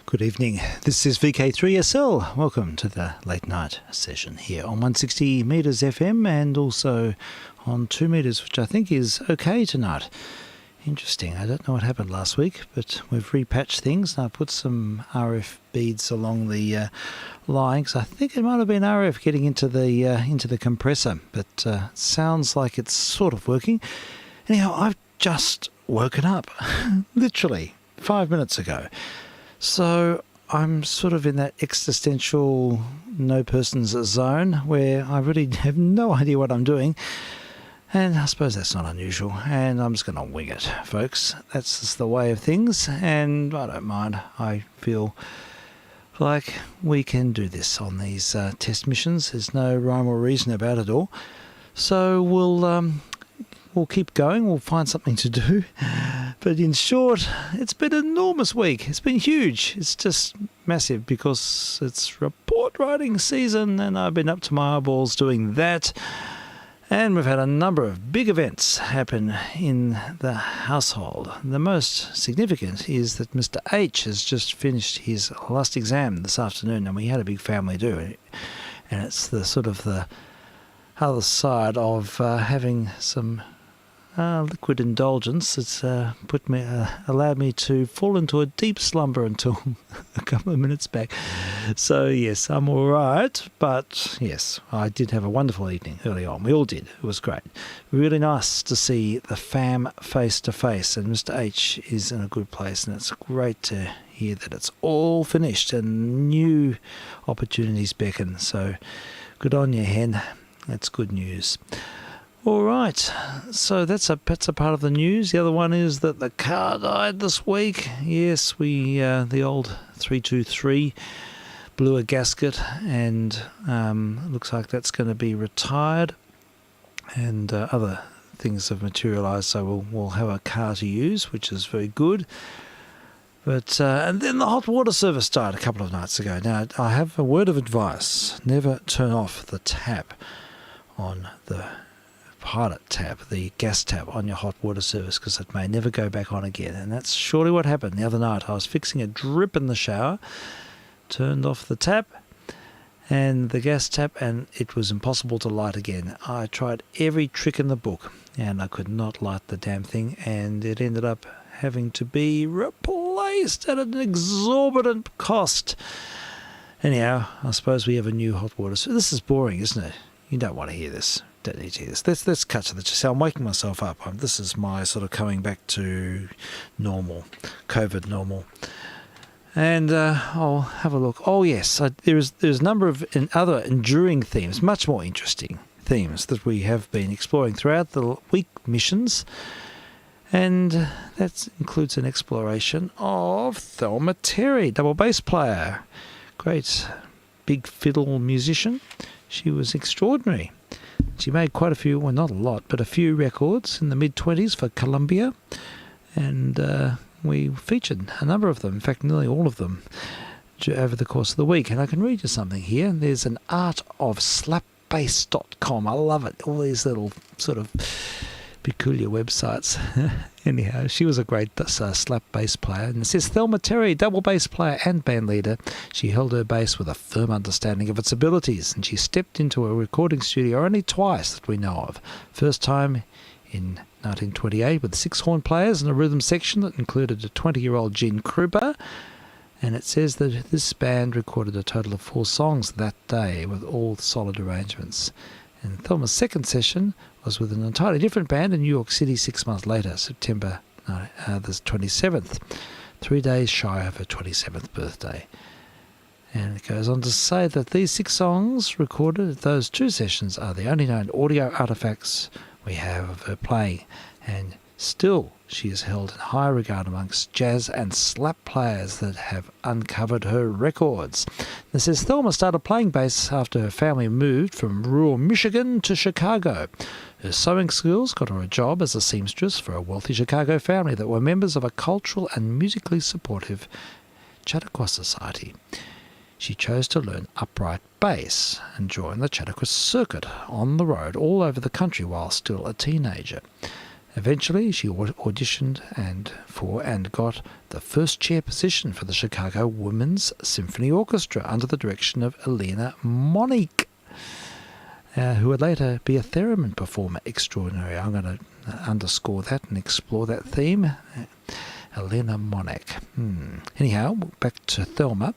Good evening. This is vk3sl. Welcome to the late night session here on 160 metres FM and also on 2 metres, which I think is okay tonight. Interesting. I don't know what happened last week, but we've repatched things and I put some RF beads along the line because I think it might have been RF getting into the compressor, but sounds like it's sort of working. Anyhow, I've just woken up, literally 5 minutes ago. So I'm sort of in that existential no person's zone where I really have no idea what I'm doing. And I suppose that's not unusual. And I'm just going to wing it, folks. That's just the way of things. And I don't mind. I feel like we can do this on these test missions. There's no rhyme or reason about it all. So we'll keep going. We'll find something to do. But in short, it's been an enormous week. It's been huge. It's just massive because it's report writing season and I've been up to my eyeballs doing that. And we've had a number of big events happen in the household. The most significant is that Mr. H has just finished his last exam this afternoon and we had a big family do. And it's the sort of the other side of having some liquid indulgence. It's allowed me to fall into a deep slumber until a couple of minutes back. So yes, I'm all right. But yes, I did have a wonderful evening early on. We all did. It was great. Really nice to see the fam face to face, and Mr. H is in a good place, and it's great to hear that it's all finished and new opportunities beckon. So good on you, Hen. That's good news. All right, so that's a part of the news. The other one is that the car died this week. Yes, the old 323 blew a gasket, and looks like that's going to be retired. And other things have materialised, so we'll have a car to use, which is very good. But and then the hot water service died a couple of nights ago. Now, I have a word of advice: never turn off the tap on the pilot tap, the gas tap on your hot water service, because it may never go back on again. And that's surely what happened the other night. I was fixing a drip in the shower, turned off the tap and the gas tap, and it was impossible to light again. I tried every trick in the book and I could not light the damn thing, and it ended up having to be replaced at an exorbitant cost. Anyhow, I suppose we have a new hot water service. This is boring, isn't it? You don't want to hear this. Don't need to hear this. Let's cut to the chase. I'm waking myself up. This is my sort of coming back to normal, COVID normal. And I'll have a look. Oh yes, there's a number of other enduring themes, much more interesting themes that we have been exploring throughout the week missions. And that includes an exploration of Thelma Terry, double bass player, great big fiddle musician. She was extraordinary. She made quite a few, well, not a lot, but a few records in the mid-20s for Columbia, and we featured a number of them, in fact nearly all of them, over the course of the week. And I can read you something here. There's an artofslapbass.com. I love it. All these little sort of peculiar websites. Anyhow, she was a great slap bass player. And it says, Thelma Terry, double bass player and band leader. She held her bass with a firm understanding of its abilities, and she stepped into a recording studio only twice that we know of. First time in 1928 with 6 horn players and a rhythm section that included a 20-year-old Gene Krupa. And it says that this band recorded a total of 4 songs that day with all solid arrangements. And Thelma's second session was with an entirely different band in New York City 6 months later, September the 27th, 3 days shy of her 27th birthday. And it goes on to say that these 6 songs recorded at those 2 sessions are the only known audio artifacts we have of her playing, and still she is held in high regard amongst jazz and slap players that have uncovered her records. It says Thelma started playing bass after her family moved from rural Michigan to Chicago. Her sewing skills got her a job as a seamstress for a wealthy Chicago family that were members of a cultural and musically supportive Chautauqua Society. She chose to learn upright bass and join the Chautauqua circuit on the road all over the country while still a teenager. Eventually, she auditioned and got the first chair position for the Chicago Women's Symphony Orchestra under the direction of Elena Monique, who would later be a theremin performer extraordinary. I'm going to underscore that and explore that theme. Elena Monique. Anyhow, back to Thelma.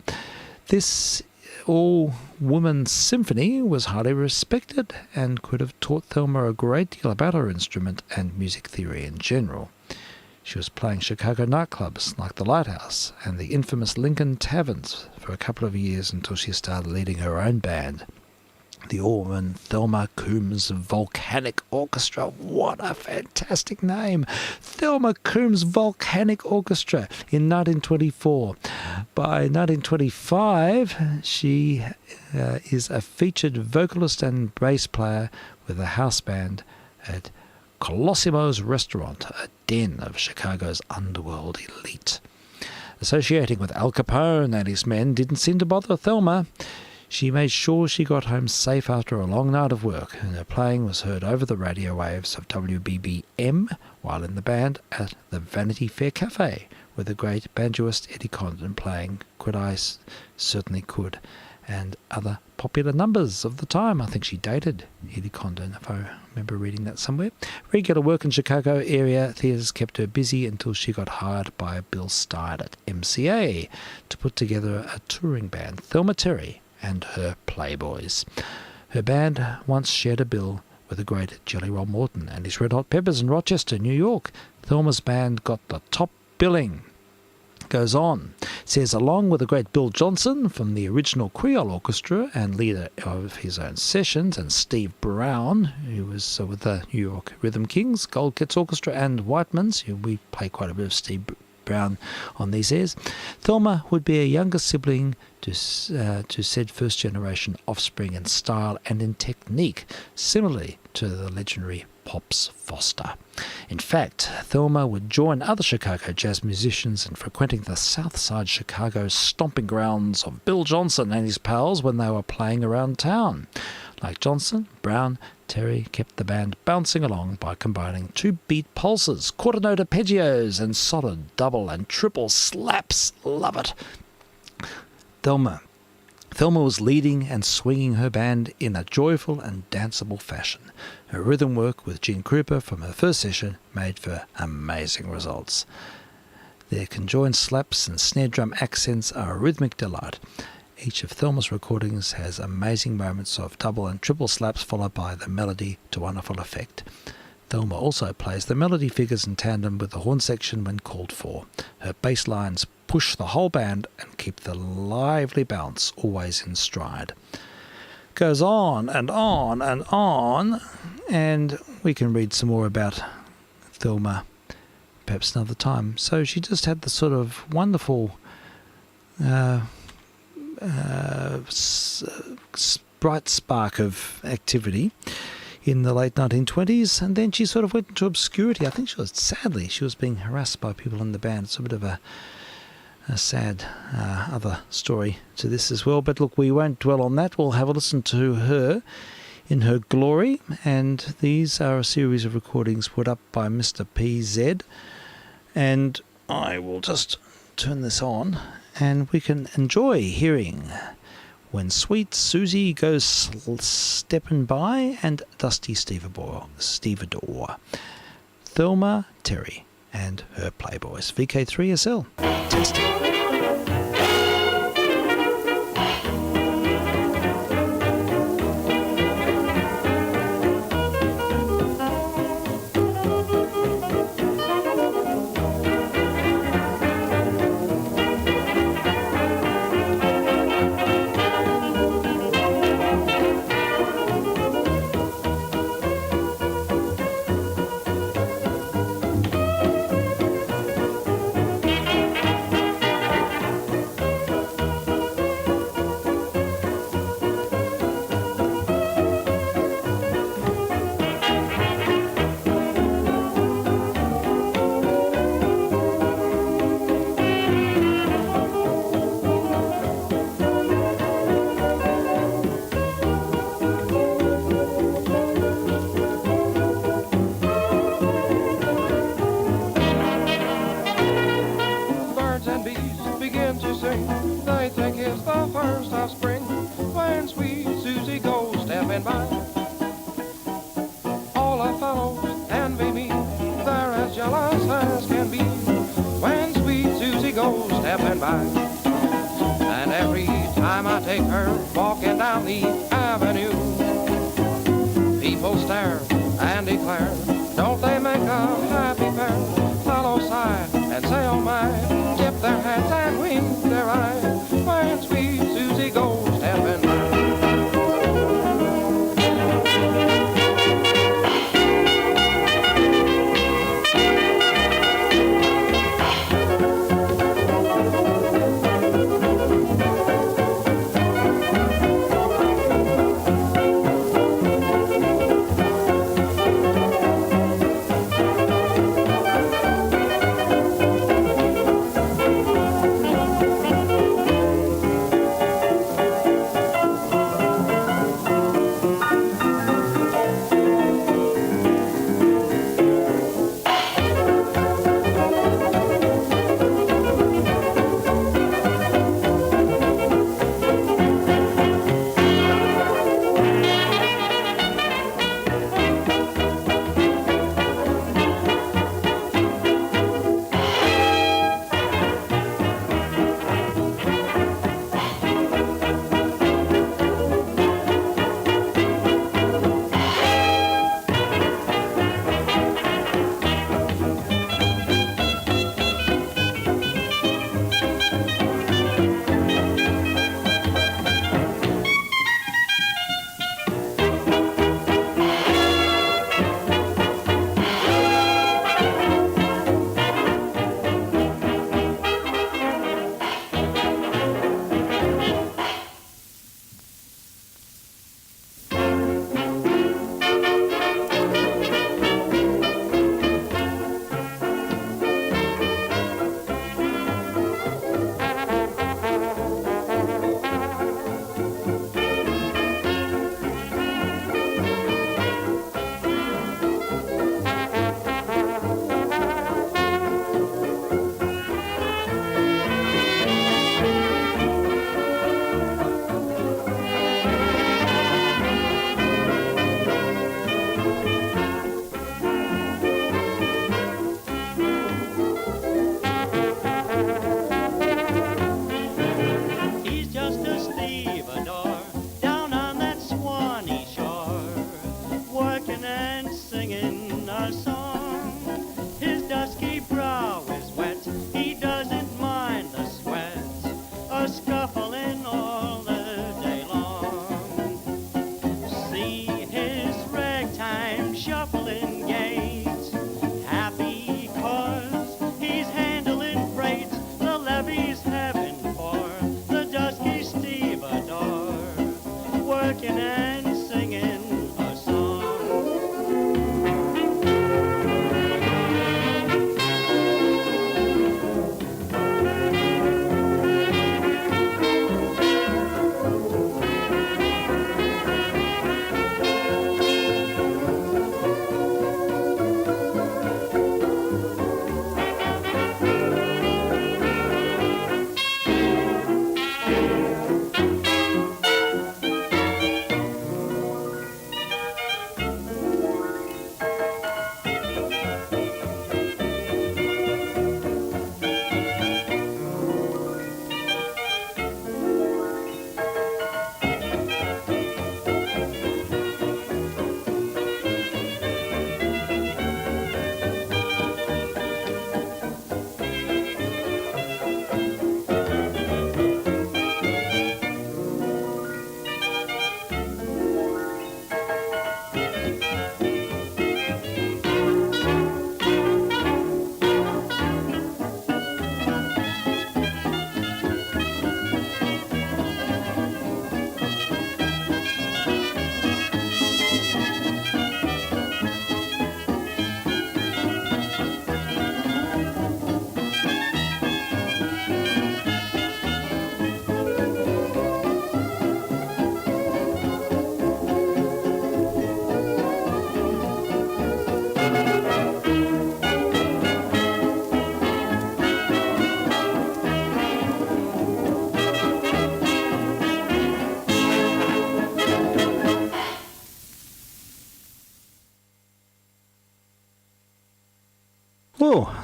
This all-woman symphony was highly respected and could have taught Thelma a great deal about her instrument and music theory in general. She was playing Chicago nightclubs like the Lighthouse and the infamous Lincoln Taverns for a couple of years until she started leading her own band, the all-woman Thelma Coombs Volcanic Orchestra. What a fantastic name! Thelma Coombs Volcanic Orchestra in 1924. By 1925, she is a featured vocalist and bass player with a house band at Colossimo's Restaurant, a den of Chicago's underworld elite. Associating with Al Capone and his men didn't seem to bother Thelma. She made sure she got home safe after a long night of work, and her playing was heard over the radio waves of WBBM while in the band at the Vanity Fair Cafe, with the great banjoist Eddie Condon playing Could I Certainly Could, and other popular numbers of the time. I think she dated Edie Condon, if I remember reading that somewhere. Regular work in Chicago area theatres kept her busy until she got hired by Bill Stein at MCA to put together a touring band, Thelma Terry and her Playboys. Her band once shared a bill with the great Jelly Roll Morton and his Red Hot Peppers in Rochester, New York. Thelma's band got the top billing. Goes on, says, along with the great Bill Johnson from the original Creole Orchestra and leader of his own sessions, and Steve Brown, who was with the New York Rhythm Kings, Gold Kids Orchestra and Whitemans, we play quite a bit of Steve Brown on these airs. Thelma would be a younger sibling to said first-generation offspring in style and in technique, similarly to the legendary Pops Foster. In fact, Thelma would join other Chicago jazz musicians in frequenting the South Side Chicago stomping grounds of Bill Johnson and his pals when they were playing around town. Like Johnson, Brown, Terry kept the band bouncing along by combining two-beat pulses, quarter note arpeggios, and solid double and triple slaps. Love it. Thelma was leading and swinging her band in a joyful and danceable fashion. Her rhythm work with Gene Krupa from her first session made for amazing results. Their conjoined slaps and snare drum accents are a rhythmic delight. Each of Thelma's recordings has amazing moments of double and triple slaps followed by the melody to wonderful effect. Thelma also plays the melody figures in tandem with the horn section when called for. Her bass lines push the whole band and keep the lively bounce always in stride. Goes on and on and on, and we can read some more about Thelma perhaps another time. So she just had the sort of wonderful bright spark of activity in the late 1920s, and then she sort of went into obscurity. I think she was being harassed by people in the band. It's a bit of a sad other story to this as well. But look, we won't dwell on that. We'll have a listen to her in her glory, and these are a series of recordings put up by Mr. PZ, and I will just turn this on and we can enjoy hearing When Sweet Susie Goes Steppin' By and Dusty Stevedore. Thelma Terry and her Playboys. VK3SL. Testing. And every time I take her walking down the avenue, people stare and declare, don't they make a happy pair? Fellows sigh and say, oh my, tip their hats and wink their eyes when sweet Susie goes stepping by.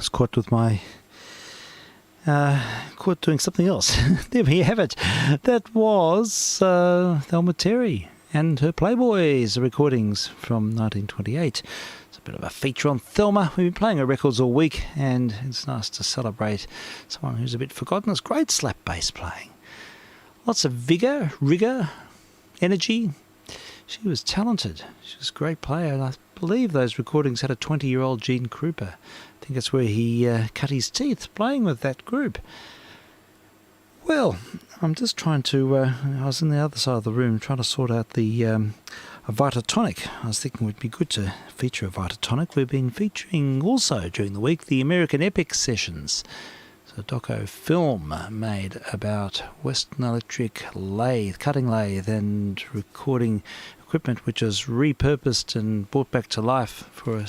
was caught with my caught doing something else. There we have it. That was Thelma Terry and her Playboys recordings from 1928. It's a bit of a feature on Thelma. We've been playing her records all week, and it's nice to celebrate someone who's a bit forgotten. It's great slap bass playing. Lots of vigour, rigour, energy. She was talented. She was a great player, and I believe those recordings had a 20-year-old Gene Krupa. I think that's where he cut his teeth playing with that group. Well, I'm just trying to... I was in the other side of the room trying to sort out the a Vitatonic. I was thinking it would be good to feature a Vitatonic. We've been featuring also during the week the American Epic Sessions. It's a doco film made about Western Electric lathe, cutting lathe and recording equipment which was repurposed and brought back to life for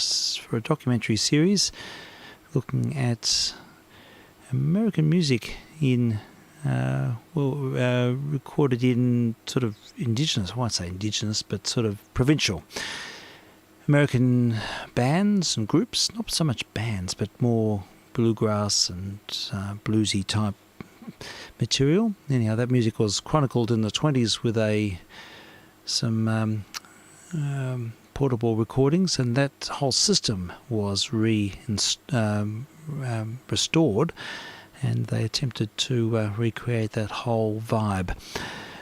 a documentary series looking at American music in recorded in sort of indigenous, I won't say indigenous, but sort of provincial American bands and groups, not so much bands but more bluegrass and bluesy type material. Anyhow, that music was chronicled in the 20s with some portable recordings, and that whole system was restored, and they attempted to recreate that whole vibe.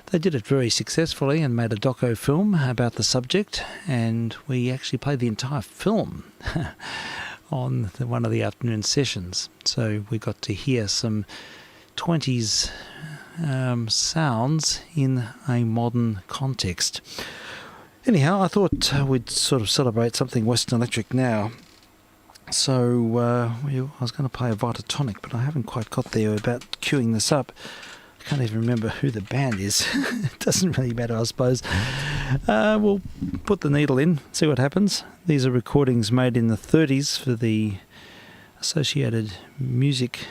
They did it very successfully and made a doco film about the subject, and we actually played the entire film on one of the afternoon sessions. So we got to hear some 20s sounds in a modern context. Anyhow, I thought we'd sort of celebrate something Western Electric now. So I was going to play a Vitatonic, but I haven't quite got there about queuing this up. I can't even remember who the band is. It doesn't really matter, I suppose. We'll put the needle in, see what happens. These are recordings made in the 30s for the Associated Music.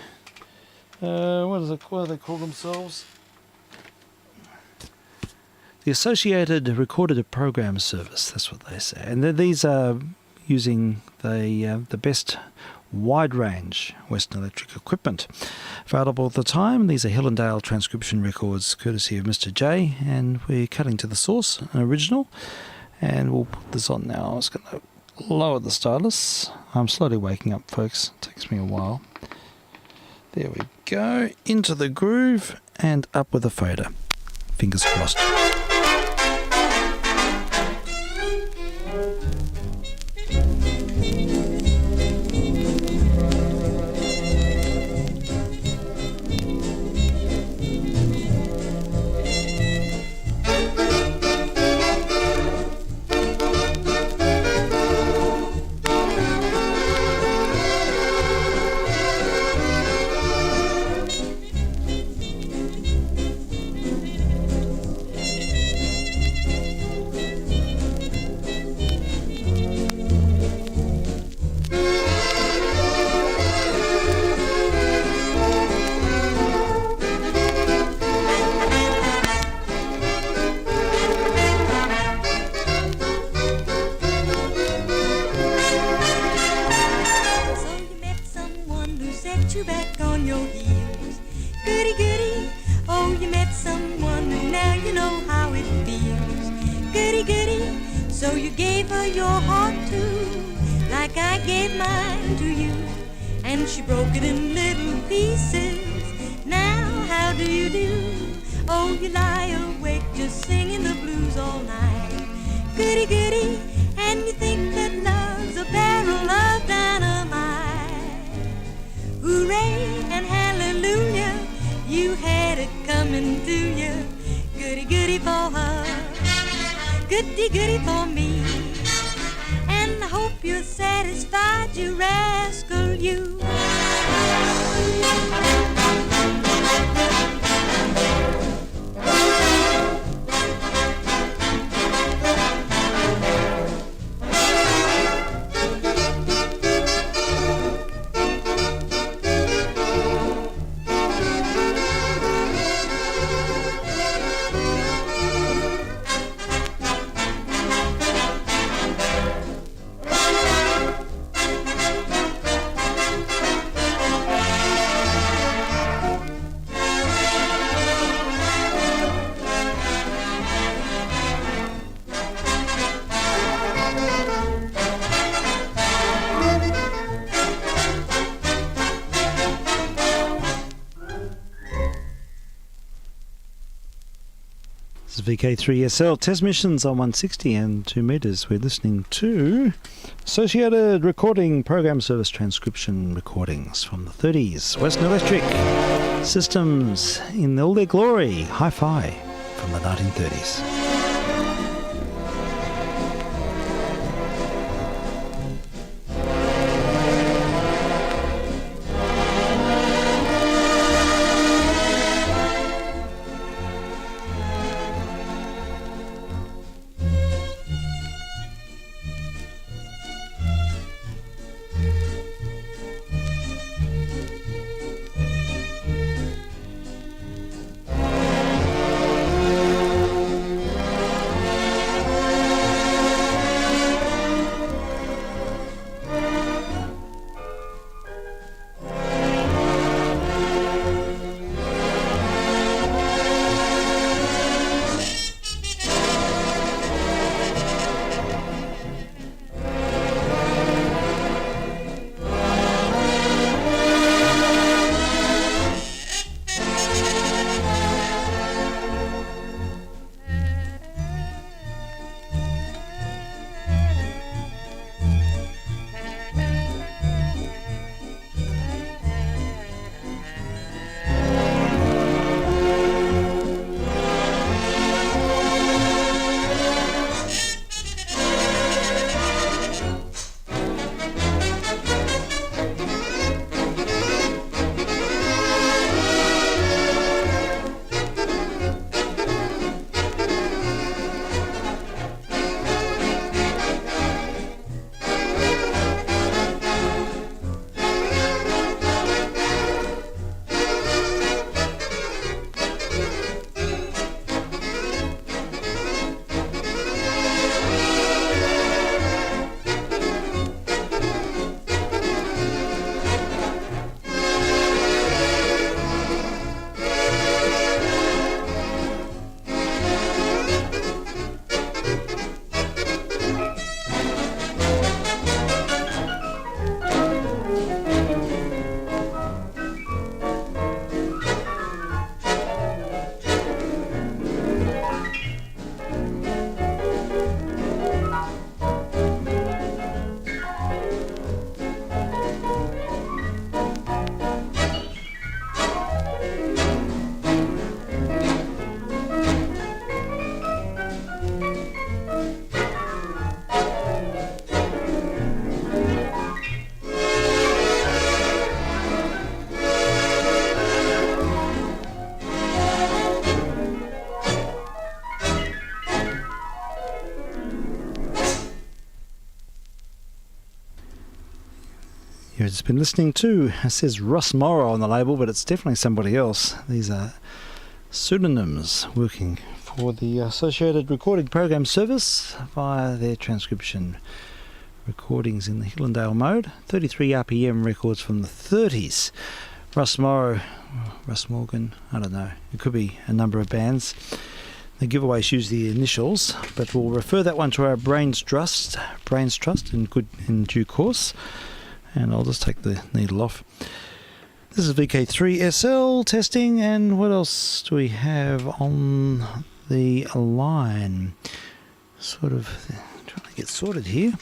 What do they call themselves? The Associated Recorded Program Service, that's what they say. And these are using the best wide range Western Electric equipment available at the time. These are Hillendale transcription records courtesy of Mr. J, and we're cutting to the source, an original, and we'll put this on now. I'm just going to lower the stylus. I'm slowly waking up, folks. It takes me a while. There we go, into the groove and up with a fader. Fingers crossed. Goody for me, and I hope you're satisfied, you rascal, you. This is vk3sl test missions on 160 and 2 meters. We're listening to Associated Recording Program Service transcription recordings from the 30s. Western Electric systems in all their glory. Hi-Fi from the 1930s. It's been listening to, it says Ross Morrow on the label, but it's definitely somebody else. These are pseudonyms working for the Associated Recording Program Service via their transcription recordings in the Hillendale mode. 33 RPM records from the 30s. Russ Morrow, Russ Morgan, I don't know. It could be a number of bands. The giveaways use the initials, but we'll refer that one to our Brains Trust in due course. And I'll just take the needle off. This is vk3sl testing, and what else do we have on the line? Sort of trying to get sorted here.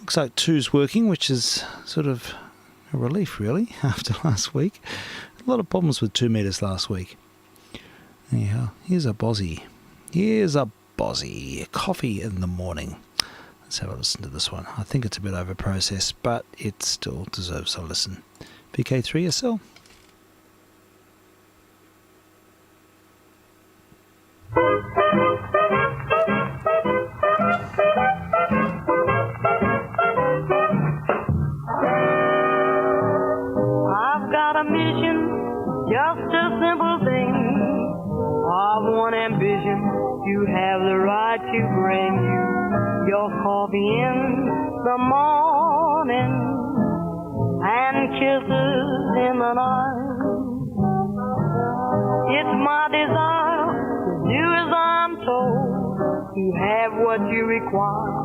Looks like 2's working, which is sort of a relief really after last week. A lot of problems with 2 meters last week. Anyhow, here's a Bozzy. Coffee in the morning. Let's have a listen to this one. I think it's a bit over-processed, but it still deserves a listen. vk3sl. I've got a mission, just a simple thing. I've one ambition, to have the right to bring you your coffee in the morning and kisses in the night. It's my desire to do as I'm told, to have what you require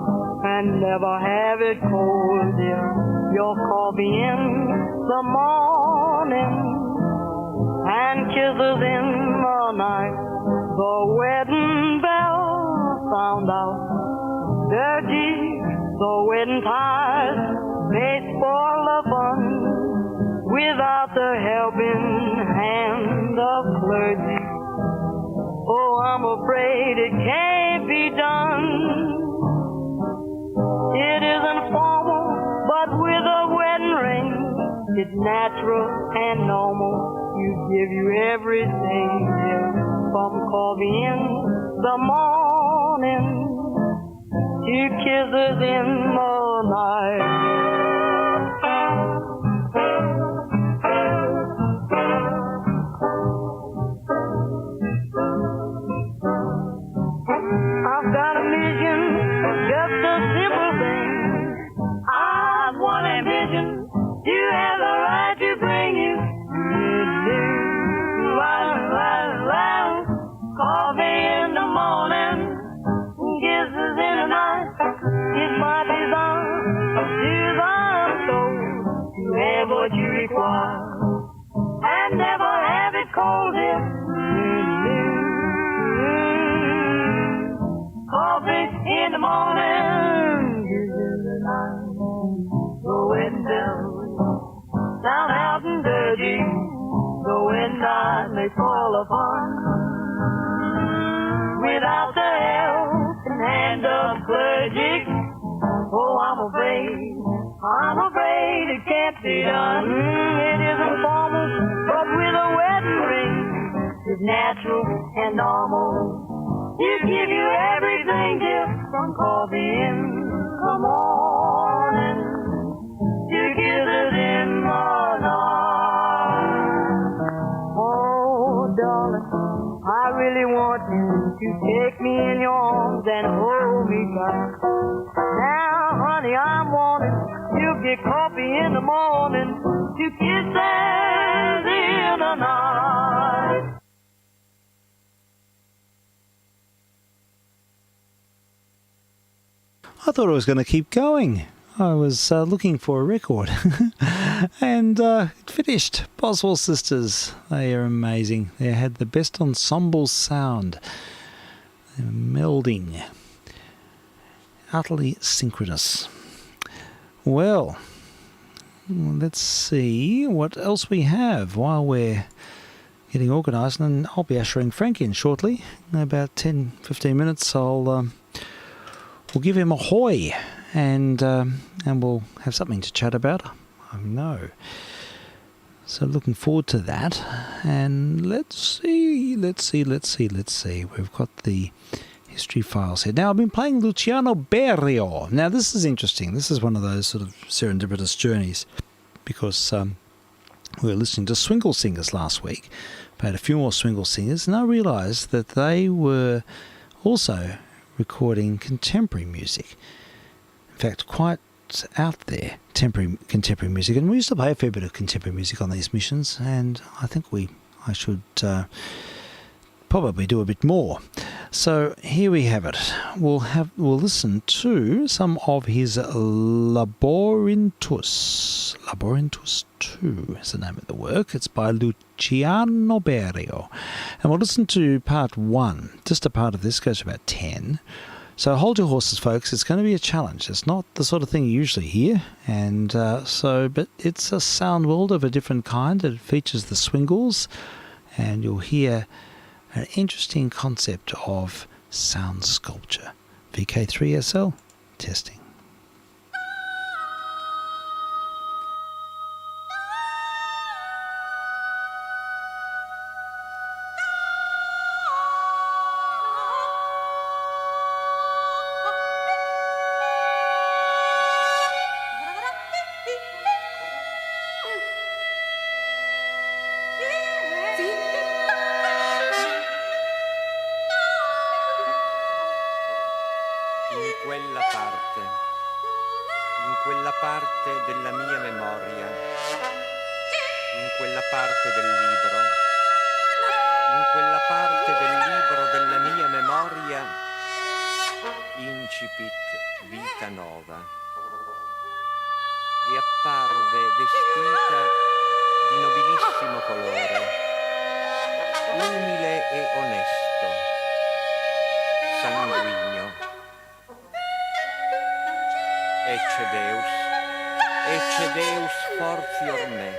and never have it cold, dear. Your coffee in the morning and kisses in the night. The wedding without the helping hand of clergy. Oh, I'm afraid it can't be done. It isn't formal, but with a wedding ring, it's natural and normal. You give you everything, yeah, from coffee in the morning to kisses in the night. I've got a vision, just a simple thing. I've one ambition, to have the right to bring you coffee in the morning, kisses in the night. It's my desire to the soul to have what you require and never have it cold here. Coffee in the morning, kisses in the night. Going down out and dirty, the wind I may fall upon. Without the helping hand of clergy, oh, I'm afraid it can't be done. It isn't formal, but with a wedding ring, it's natural and normal. You give you everything, dear, from coffee in the morning to kisses in the night. Oh, darling, I really want you to take me in your arms and hold me tight. Now, honey, I'm wanting to get coffee in the morning to kisses in the night. I thought I was going to keep going. I was looking for a record and it finished. Boswell Sisters, they are amazing. They had the best ensemble sound. They were melding. Utterly synchronous. Well, let's see what else we have while we're getting organised. And I'll be ushering Frank in shortly. In about 10-15 minutes we'll give him a hoy. And we'll have something to chat about, I know. So looking forward to that. And let's see. We've got the history files here. Now, I've been playing Luciano Berio. Now, this is interesting. This is one of those sort of serendipitous journeys because we were listening to Swingle Singers last week. Played a few more Swingle Singers, and I realised that they were also recording contemporary music. In fact, quite out there, contemporary music. And we used to play a fair bit of contemporary music on these missions, and I think I should probably do a bit more. So here we have it. We'll listen to some of his Laborintus. Laborintus 2 is the name of the work. It's by Luciano Berio. And we'll listen to part 1. Just a part of this goes to about 10. So hold your horses, folks. It's going to be a challenge. It's not the sort of thing you usually hear, and but it's a sound world of a different kind. It features the swingles, and you'll hear an interesting concept of sound sculpture. vk3sl testing. Ecce Deus fortior me,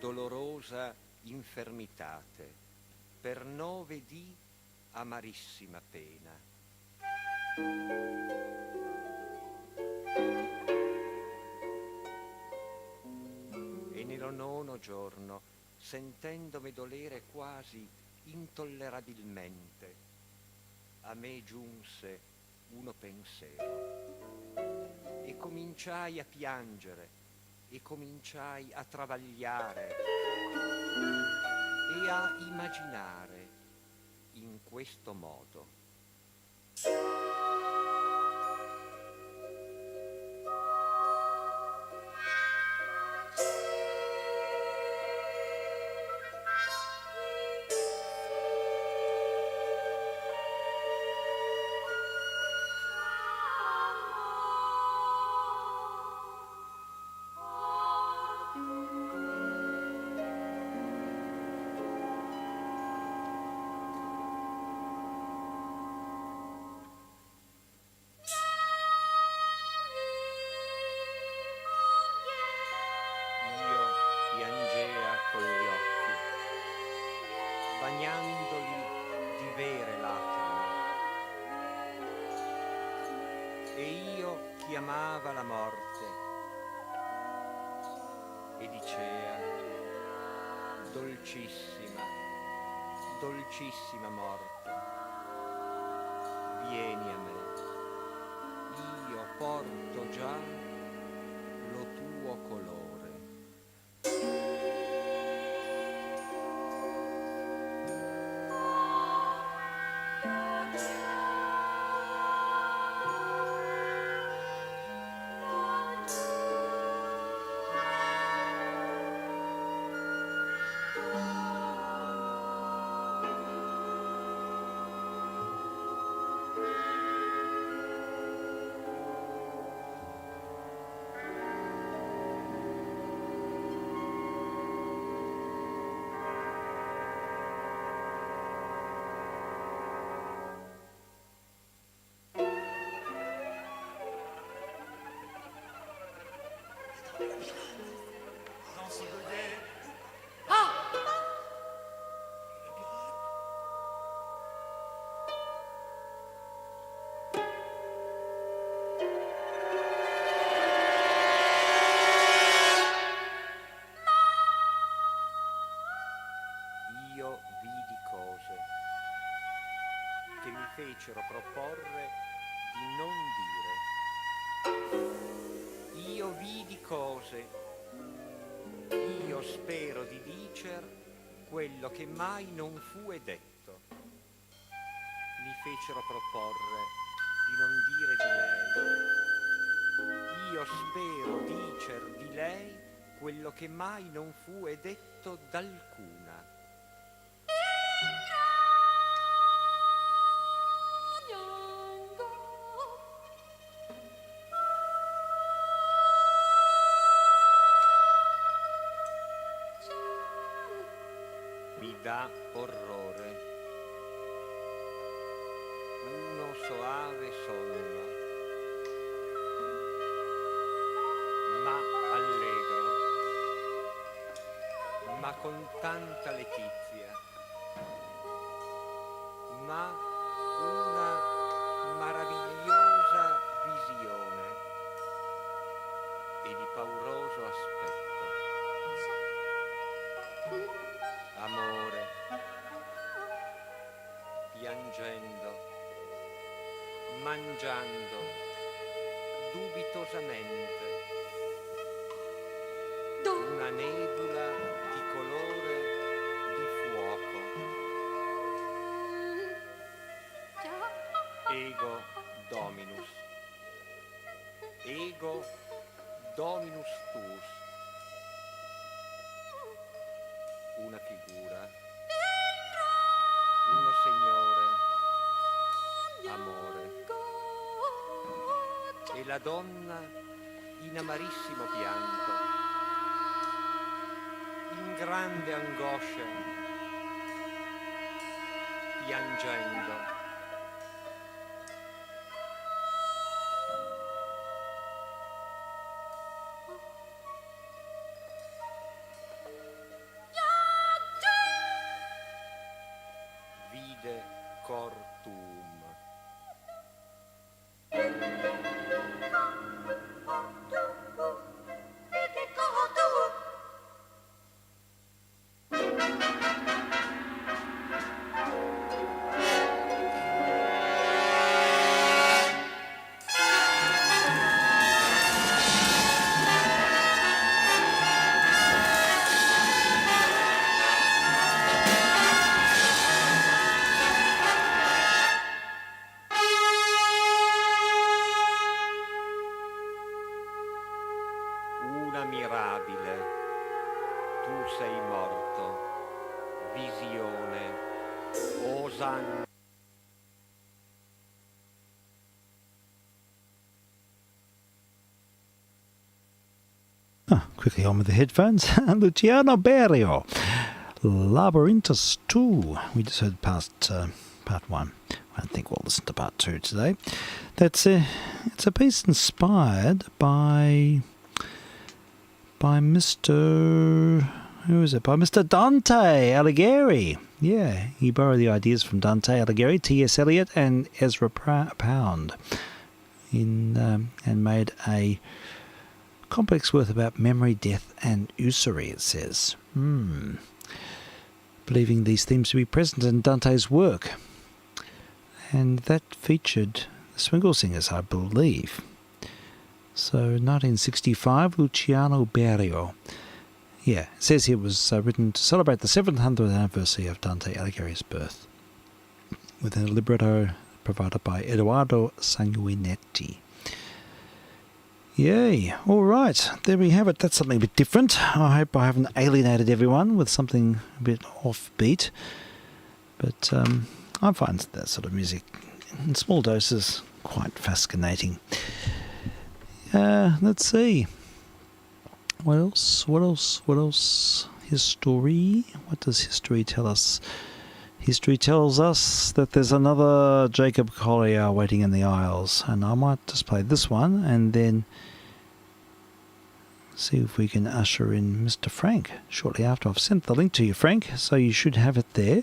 dolorosa infermitate, per 9 dì amarissima pena. E nello 9° giorno, sentendomi dolere quasi intollerabilmente, a me giunse uno pensiero e cominciai a piangere e cominciai a travagliare e a immaginare in questo modo. Bagnandoli di vere lacrime, e io chiamava la morte e dicea: dolcissima, dolcissima morte, vieni a me, io porto già lo tuo colore. Io vidi cose che mi fecero proporre di non dire. Io vidi cose, io spero di dicer quello che mai non fu e detto. Mi fecero proporre di non dire di lei. Io spero dicer di lei quello che mai non fu e detto d'alcuna. Mi dà orrore uno soave sonno, ma allegro, ma con tanta letizia, ma una maravigliosa visione e di pauroso aspetto. Amore, piangendo, mangiando, dubitosamente, una nebula di colore di fuoco. Ego Dominus, ego Dominus tuus. Una figura, uno Signore, amore, e la donna in amarissimo pianto, in grande angoscia, piangendo. luna mirabile, tu sei morto, visione, osanna. Quickly on with the headphones. Luciano Berio, Labyrinthus 2. We just heard past part 1. I don't think we'll listen to part 2 today. It's a piece inspired by Mr. Who is it? By Mr. Dante Alighieri. Yeah, he borrowed the ideas from Dante Alighieri, T.S. Eliot, and Ezra Pound, and made a complex work about memory, death, and usury. It says, believing these themes to be present in Dante's work, and that featured the Swingle Singers, I believe. So 1965, Luciano Berio. Yeah, it says here it was written to celebrate the 700th anniversary of Dante Alighieri's birth, with a libretto provided by Edoardo Sanguinetti. Yay, all right, there we have it. That's something a bit different. I hope I haven't alienated everyone with something a bit offbeat, but I find that sort of music in small doses quite fascinating. Let's see. What else? History. What does history tell us? History tells us that there's another Jacob Collier waiting in the aisles, and I might just play this one and then see if we can usher in Mr. Frank shortly after. I've sent the link to you, Frank, so you should have it there.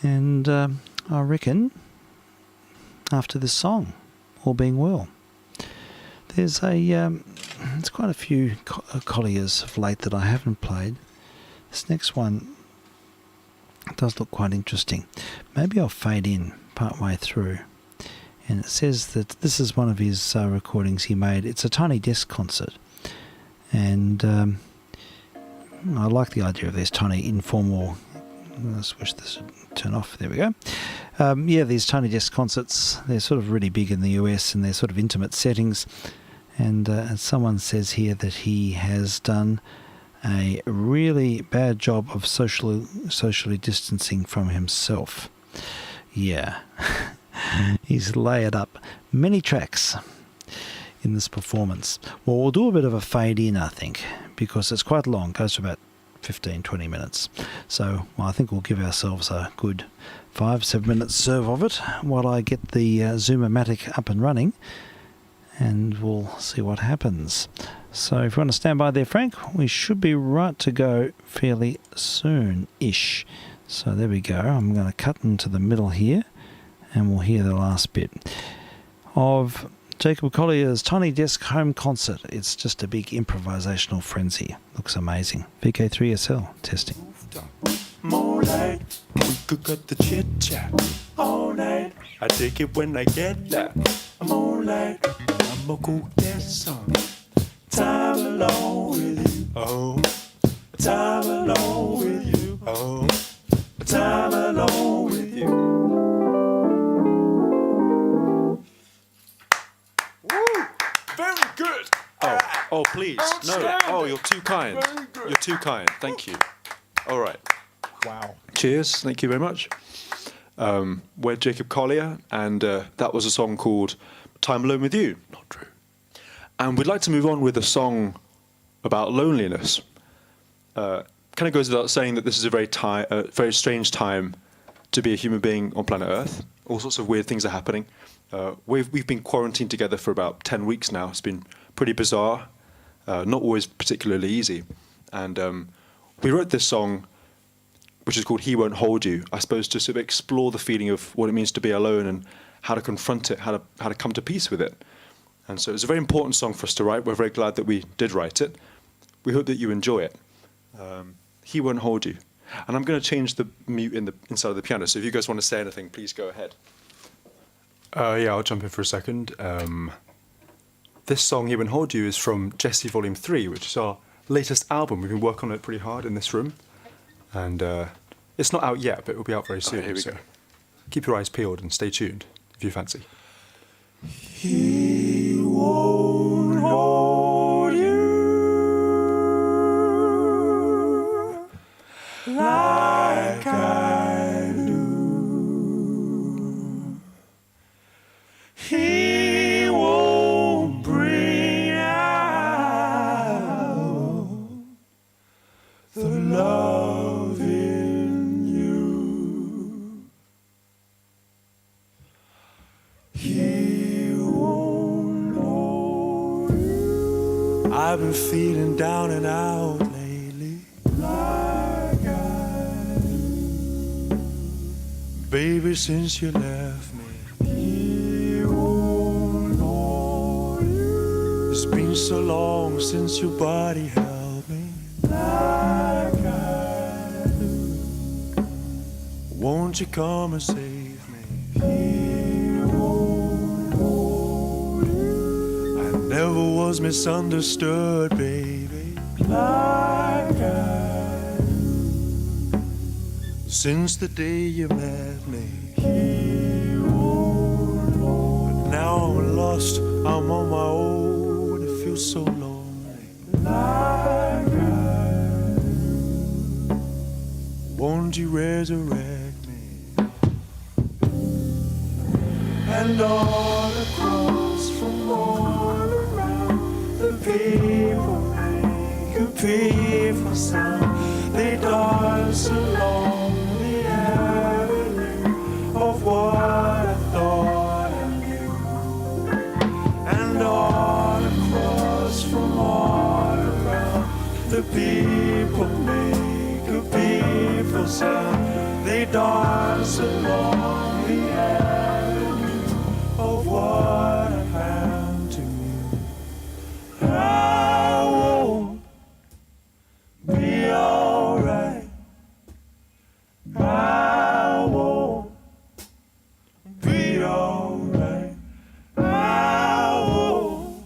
And I reckon after this song, all being well, there's there's quite a few Colliers of late that I haven't played. This next one does look quite interesting. Maybe I'll fade in part way through. And it says that this is one of his recordings he made. It's a tiny desk concert. And I like the idea of these tiny informal... Let's wish this would turn off. There we go. Yeah, these tiny desk concerts, they're sort of really big in the US, and they're sort of intimate settings. And someone says here that he has done a really bad job of socially distancing from himself. Yeah. He's layered up many tracks in this performance. Well, we'll do a bit of a fade in, I think, because it's quite long. It goes for about 15-20 minutes. So I think we'll give ourselves a good 5-7 minute serve of it while I get the Zoom-O-Matic up and running, and we'll see what happens. So if you want to stand by there, Frank, we should be right to go fairly soon-ish. So there we go. I'm going to cut into the middle here, and we'll hear the last bit of Jacob Collier's Tiny Desk Home Concert. It's just a big improvisational frenzy. Looks amazing. vk3sl testing. Moonlight, we could cut the chit chat all night. I take it when I get that. Moonlight, I'ma cook that song. Time alone with you, oh. Time alone with you, oh. Time alone with you. Woo! Very good. Oh, please, no. Oh, you're too kind. You're too kind. Thank you. All right. Wow. Cheers. Thank you very much. We're Jacob Collier, and that was a song called Time Alone With You. Not true. And we'd like to move on with a song about loneliness. Kind of goes without saying that this is a very strange time to be a human being on planet Earth. All sorts of weird things are happening. We've been quarantined together for about 10 weeks now. It's been pretty bizarre, not always particularly easy. And we wrote this song, which is called He Won't Hold You, I suppose, to sort of explore the feeling of what it means to be alone and how to confront it, how to come to peace with it. And so it's a very important song for us to write. We're very glad that we did write it. We hope that you enjoy it. He Won't Hold You. And I'm going to change the mute inside of the piano, so if you guys want to say anything, please go ahead. Yeah, I'll jump in for a second. This song, He Won't Hold You, is from Jesse Volume 3, which is our latest album. We've been working on it pretty hard in this room. And it's not out yet, but it will be out very soon. Here we go. Keep your eyes peeled and stay tuned, if you fancy. He won't hold I've been feeling down and out lately, like I do. Baby, since you left me, it's been so long since your body held me, like I do. Won't you come and save me? I never was misunderstood, baby, like I do. Since the day you met me, but now I'm lost, I'm on my own, it feels so lonely, like I do. Won't you resurrect me? And all across from all around, the people make a peaceful sound. They dance along the avenue of what I thought I knew. And all across from all around, the people make a peaceful sound. They dance along the avenue of what I found to you. I won't be alright. I won't be alright. I won't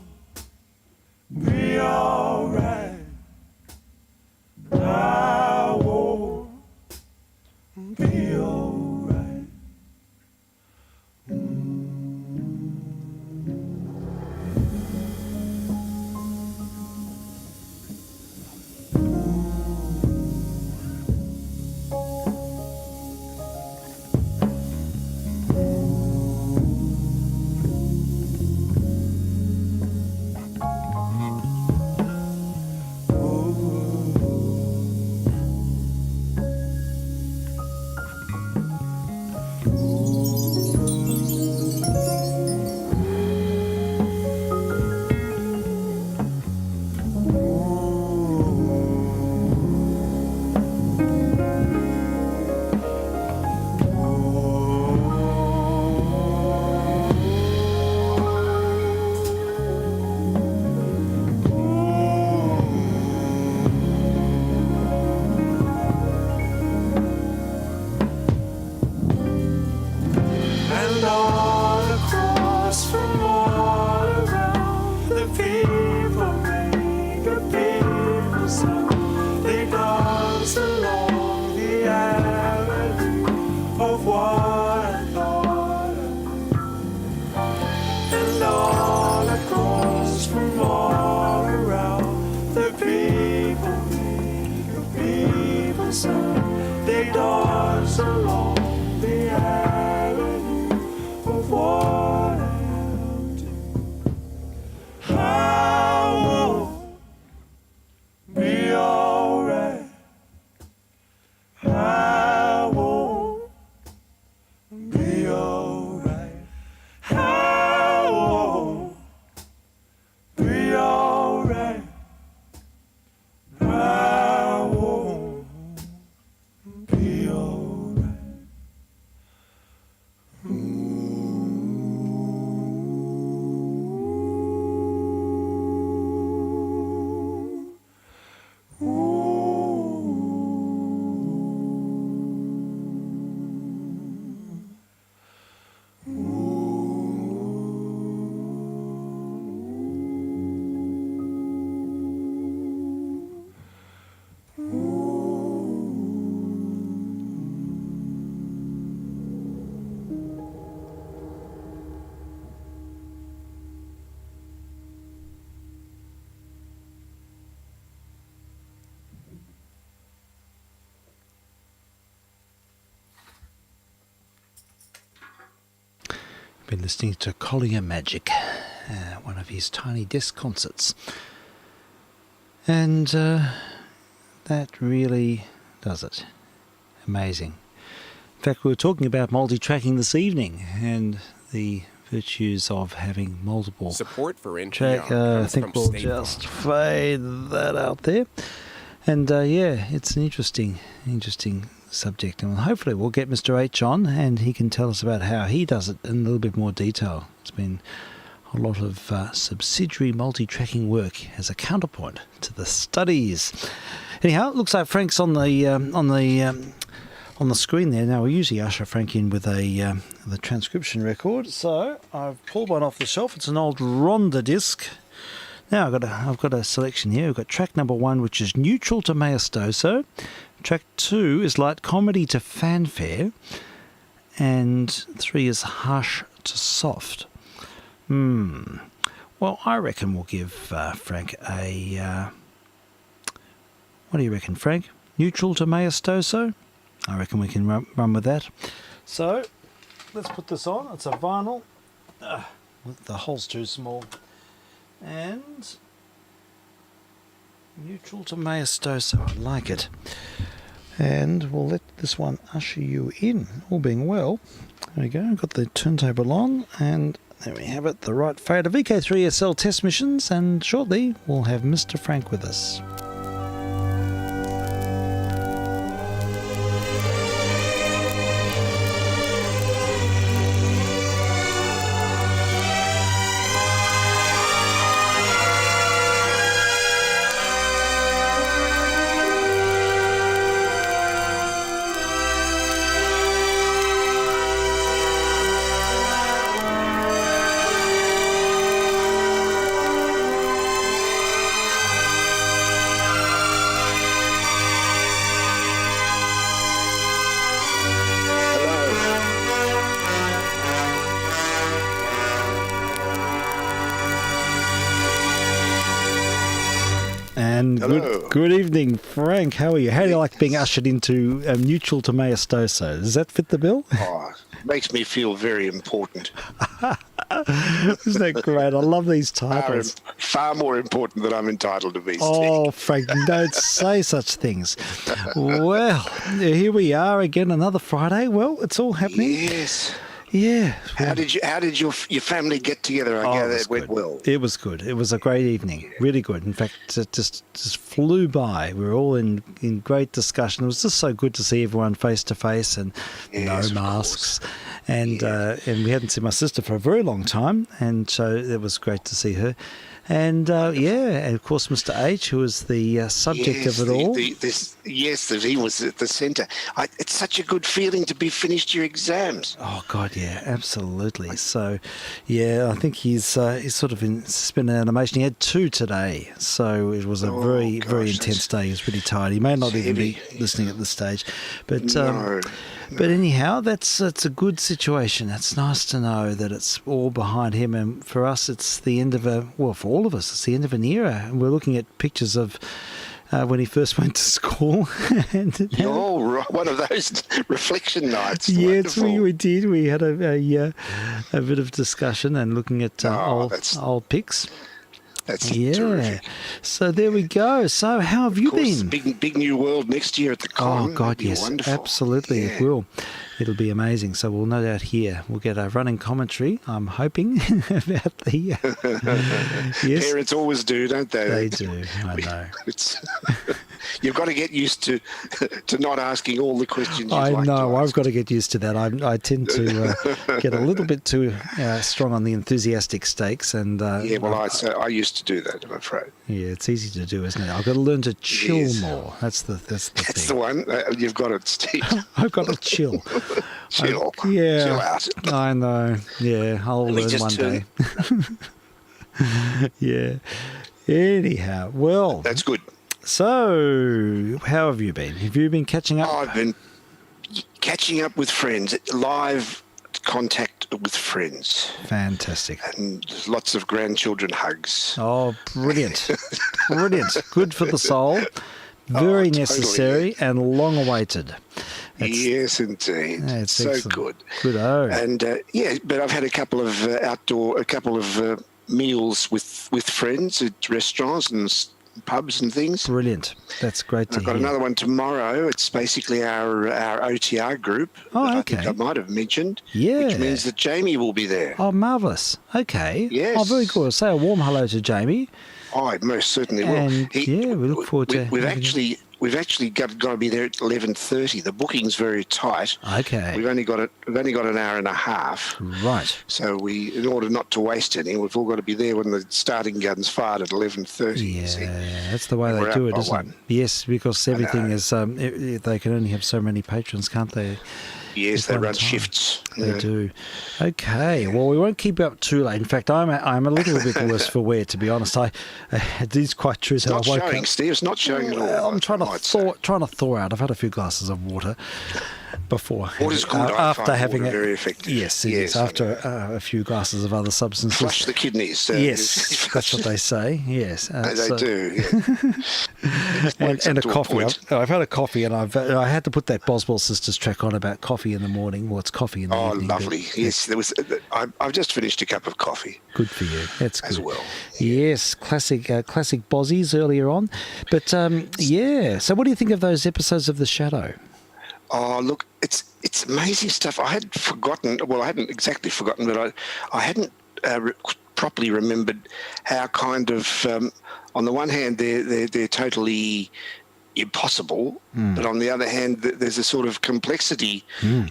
be alright. I won't be alright. And all across from all around, the people make a people sound. They dance along the avenue of what I thought I knew. And all across from all around, the people make a people sound. They dance along the avenue of what I am to. I won't be alright. I won't be alright. I won't be alright. I won't be alright. Been listening to Collier Magic, one of his tiny desk concerts. And that really does it. Amazing. In fact, we were talking about multi-tracking this evening, and the virtues of having multiple Support for NPR track. I comes think from we'll State just Farm. fade that out there. And yeah, it's an interesting subject. And hopefully we'll get Mr. H on and he can tell us about how he does it in a little bit more detail. It's been a lot of subsidiary multi-tracking work as a counterpoint to the studies. Anyhow, it looks like Frank's on the screen there. Now, we usually usher Frank in with the transcription record. So I've pulled one off the shelf. It's an old Ronda disc. Now I've got a selection here. We've got track number 1, which is Neutral to Maestoso. Track 2 is Light Comedy to Fanfare. And 3 is Harsh to Soft. Well, I reckon we'll give Frank a... what do you reckon, Frank? Neutral to Maestoso? I reckon we can run with that. So, let's put this on. It's a vinyl. The hole's too small. And Neutral to Maestoso. I like it. And we'll let this one usher you in, all being well. There we go. I've got the turntable on, and there we have it. The right fader VK3sl test missions, and shortly we'll have Mr. Frank with us. And good evening, Frank. How are you? How do you like being ushered into Neutral to Maestoso? Does that fit the bill? Oh, makes me feel very important. Isn't that great? I love these titles. Far more important than I'm entitled to be, Steve. Oh, Frank, don't say such things. Well, here we are again, another Friday. Well, it's all happening. Yes. Yeah. How did your family get together? I gather it went well. It was good. It was a great evening. Really good. In fact, it just flew by. We were all in great discussion. It was just so good to see everyone face to face and no masks. And we hadn't seen my sister for a very long time, and so it was great to see her. And and of course Mr. H, who was the subject of it all. That he was at the centre. It's such a good feeling to be finished your exams. Oh God, yeah, absolutely. So, yeah, I think he's sort of in suspended animation. He had 2 today, so it was a very intense day. He was pretty tired. He may not even be listening at this stage, but. No. But anyhow, it's a good situation. It's nice to know that it's all behind him, and for us, it's the end of for all of us, it's the end of an era. And we're looking at pictures of when he first went to school. One of those reflection nights. Yes, we did. We had a bit of discussion and looking at old pics. That's terrific. So there we go. So how have you been? Big new world next year at the con. Oh God, yes, wonderful. Absolutely, it will. It'll be amazing. So we'll no doubt we'll get a running commentary. I'm hoping about the. Yes, parents always do, don't they? They do. I know. You've got to get used to not asking all the questions. I know. I've got to get used to that. I tend to get a little bit too strong on the enthusiastic stakes, and I used to do that, I'm afraid. Yeah, it's easy to do, isn't it? I've got to learn to chill more. That's the thing. That's the one. You've got it, Steve. I've got to chill. Chill. Yeah. Chill out. I know. Yeah, I'll learn one day. Yeah. Anyhow, well. That's good. So, how have you been? Have you been catching up? I've been catching up with friends, live contact with friends. Fantastic. And lots of grandchildren hugs. Oh, brilliant. Brilliant. Good for the soul. Very necessary and long awaited. Yes, indeed. That's so excellent. good. Good-o. And but I've had a couple of meals with friends at restaurants and pubs and things. Brilliant. That's great to I've got hear. another one tomorrow. It's basically our OTR group. Oh, that okay. I think I might have mentioned. Yeah. Which means that Jamie will be there. Oh, marvellous. Okay. Yes. Oh, very good. Say a warm hello to Jamie. Oh, I most certainly will. And, we look forward to We've having actually got to be there at 11:30. The booking's very tight. Okay. We've only got an hour and a half. Right. So in order not to waste any, we've all got to be there when the starting gun's fired at 11:30. Yeah, You see. that's the way We're they out do it, by isn't it? one. Yes, because everything know. is, they can only have so many patrons, can't they? Yes, At they one run time. shifts. They Yeah. do. Okay. Well, we won't keep you up too late. In fact, I'm a little bit worse for wear, to be honest. It is quite true. It's So not I woke showing, up. Steve. It's not showing at all. Well, I'm trying I'd say. to thaw out. I've had a few glasses of water before. Water's good. I After find having water a, very effective. Yes, it Yes, is. I After a few glasses of other substances. Flush the kidneys. Yes, that's what they say. Yes, They so- do. Yeah. and a Up to coffee. point. I've had a coffee, and I had to put that Boswell Sisters track on about coffee in the morning. Well, it's coffee in the Oh, evening. but lovely. Yes, there was. I've just finished a cup of coffee Good for you. That's good. as well. Yes, classic Bozzies earlier on. But yeah, so what do you think of those episodes of The Shadow? Oh, look, it's amazing stuff. I had forgotten. Well, I hadn't exactly forgotten, but I hadn't properly remembered how kind of. On the one hand, they're totally impossible, but on the other hand, there's a sort of complexity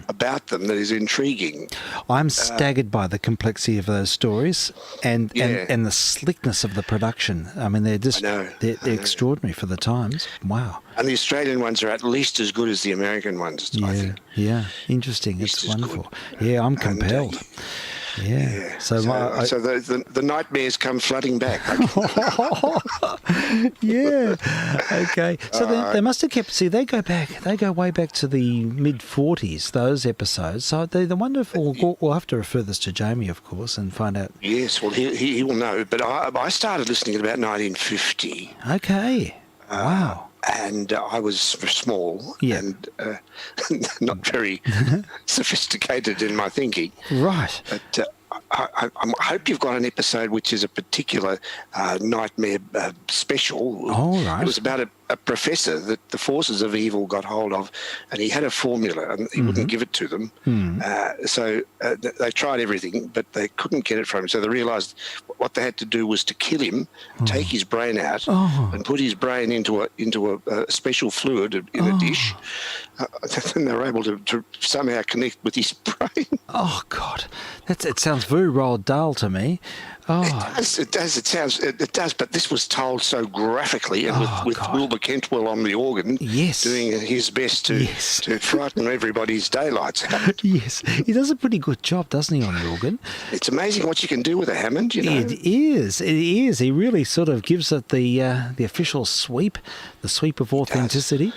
about them that is intriguing. I'm staggered by the complexity of those stories and Yeah. the slickness of the production. I mean, they're just I know. they're extraordinary for the times. Wow. And the Australian ones are at least as good as the American ones, I think. Yeah, interesting. Least It's as wonderful. Yeah, I'm compelled. Yeah. So, So the nightmares come flooding back. yeah. Okay. So they must have kept. See, they go way back to the mid '40s. Those episodes. So they wonder if we'll have to refer this to Jamie, of course, and find out. Yes, well, he will know. But I started listening at about 1950. Okay. Wow. And I was small Yeah. and not very sophisticated in my thinking. Right. But I hope you've got an episode which is a particular nightmare special. All right. It was about a professor that the forces of evil got hold of, and he had a formula, and he wouldn't give it to them. So they tried everything, but they couldn't get it from him. So they realised what they had to do was to kill him, take his brain out, and put his brain into a special fluid in a dish. Then they were able to somehow connect with his brain. Oh God, it sounds very Roald Dahl to me. Oh, It does. But this was told so graphically, and with God. Wilbur Kentwell on the organ, Yes. doing his best to frighten everybody's daylights out. yes, he does a pretty good job, doesn't he, on the organ? It's amazing what you can do with a Hammond, you know. It is. He really sort of gives it the official sweep, the sweep of authenticity.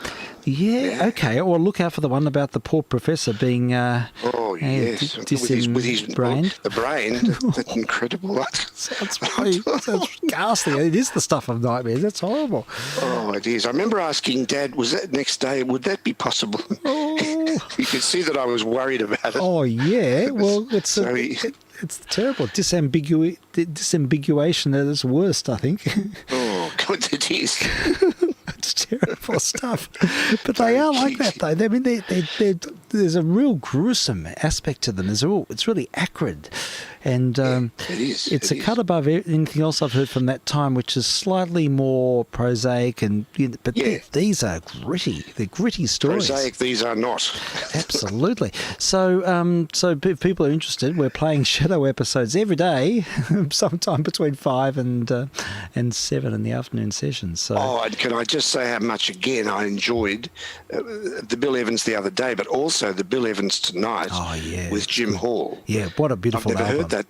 Yeah. Okay. Well, look out for the one about the poor professor being Oh yes, with his brain. the brain. That's incredible. Sounds ghastly. It is the stuff of nightmares. That's horrible. Oh, it is. I remember asking Dad, was that next day? Would that be possible? Oh. You could see that I was worried about it. Oh yeah. Well, it's So he- it's terrible disambiguation at its worst, I think. Oh God, it is. It's terrible stuff. But they are like that, though. I mean, there's a real gruesome aspect to them. It's really acrid. And it is. It's It a is. cut above anything else I've heard from that time, which is slightly more prosaic. But Yeah. these are gritty. They're gritty stories. Prosaic, these are not. Absolutely. So, so if people are interested, we're playing Shadow episodes every day, sometime between 5 and 7 in the afternoon sessions. So. Oh, and can I just say how much, again, I enjoyed the Bill Evans the other day, but also the Bill Evans tonight with Jim Hall. Yeah, what a beautiful I've never album. heard that.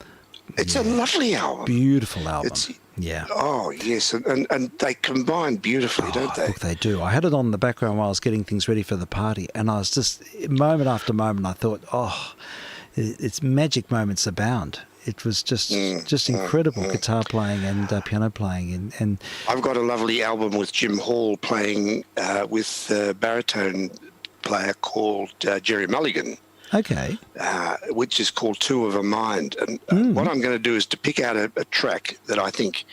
It's a lovely album. Beautiful album. It's- yeah. Oh, yes, and they combine beautifully, don't they? Look, they do. I had it on in the background while I was getting things ready for the party, and I was just, moment after moment, I thought, it's magic moments abound. It was just incredible guitar playing and piano playing. And I've got a lovely album with Jim Hall playing with a baritone player called Jerry Mulligan. okay. Which is called Two of a Mind. And what I'm going to do is to pick out a track that I think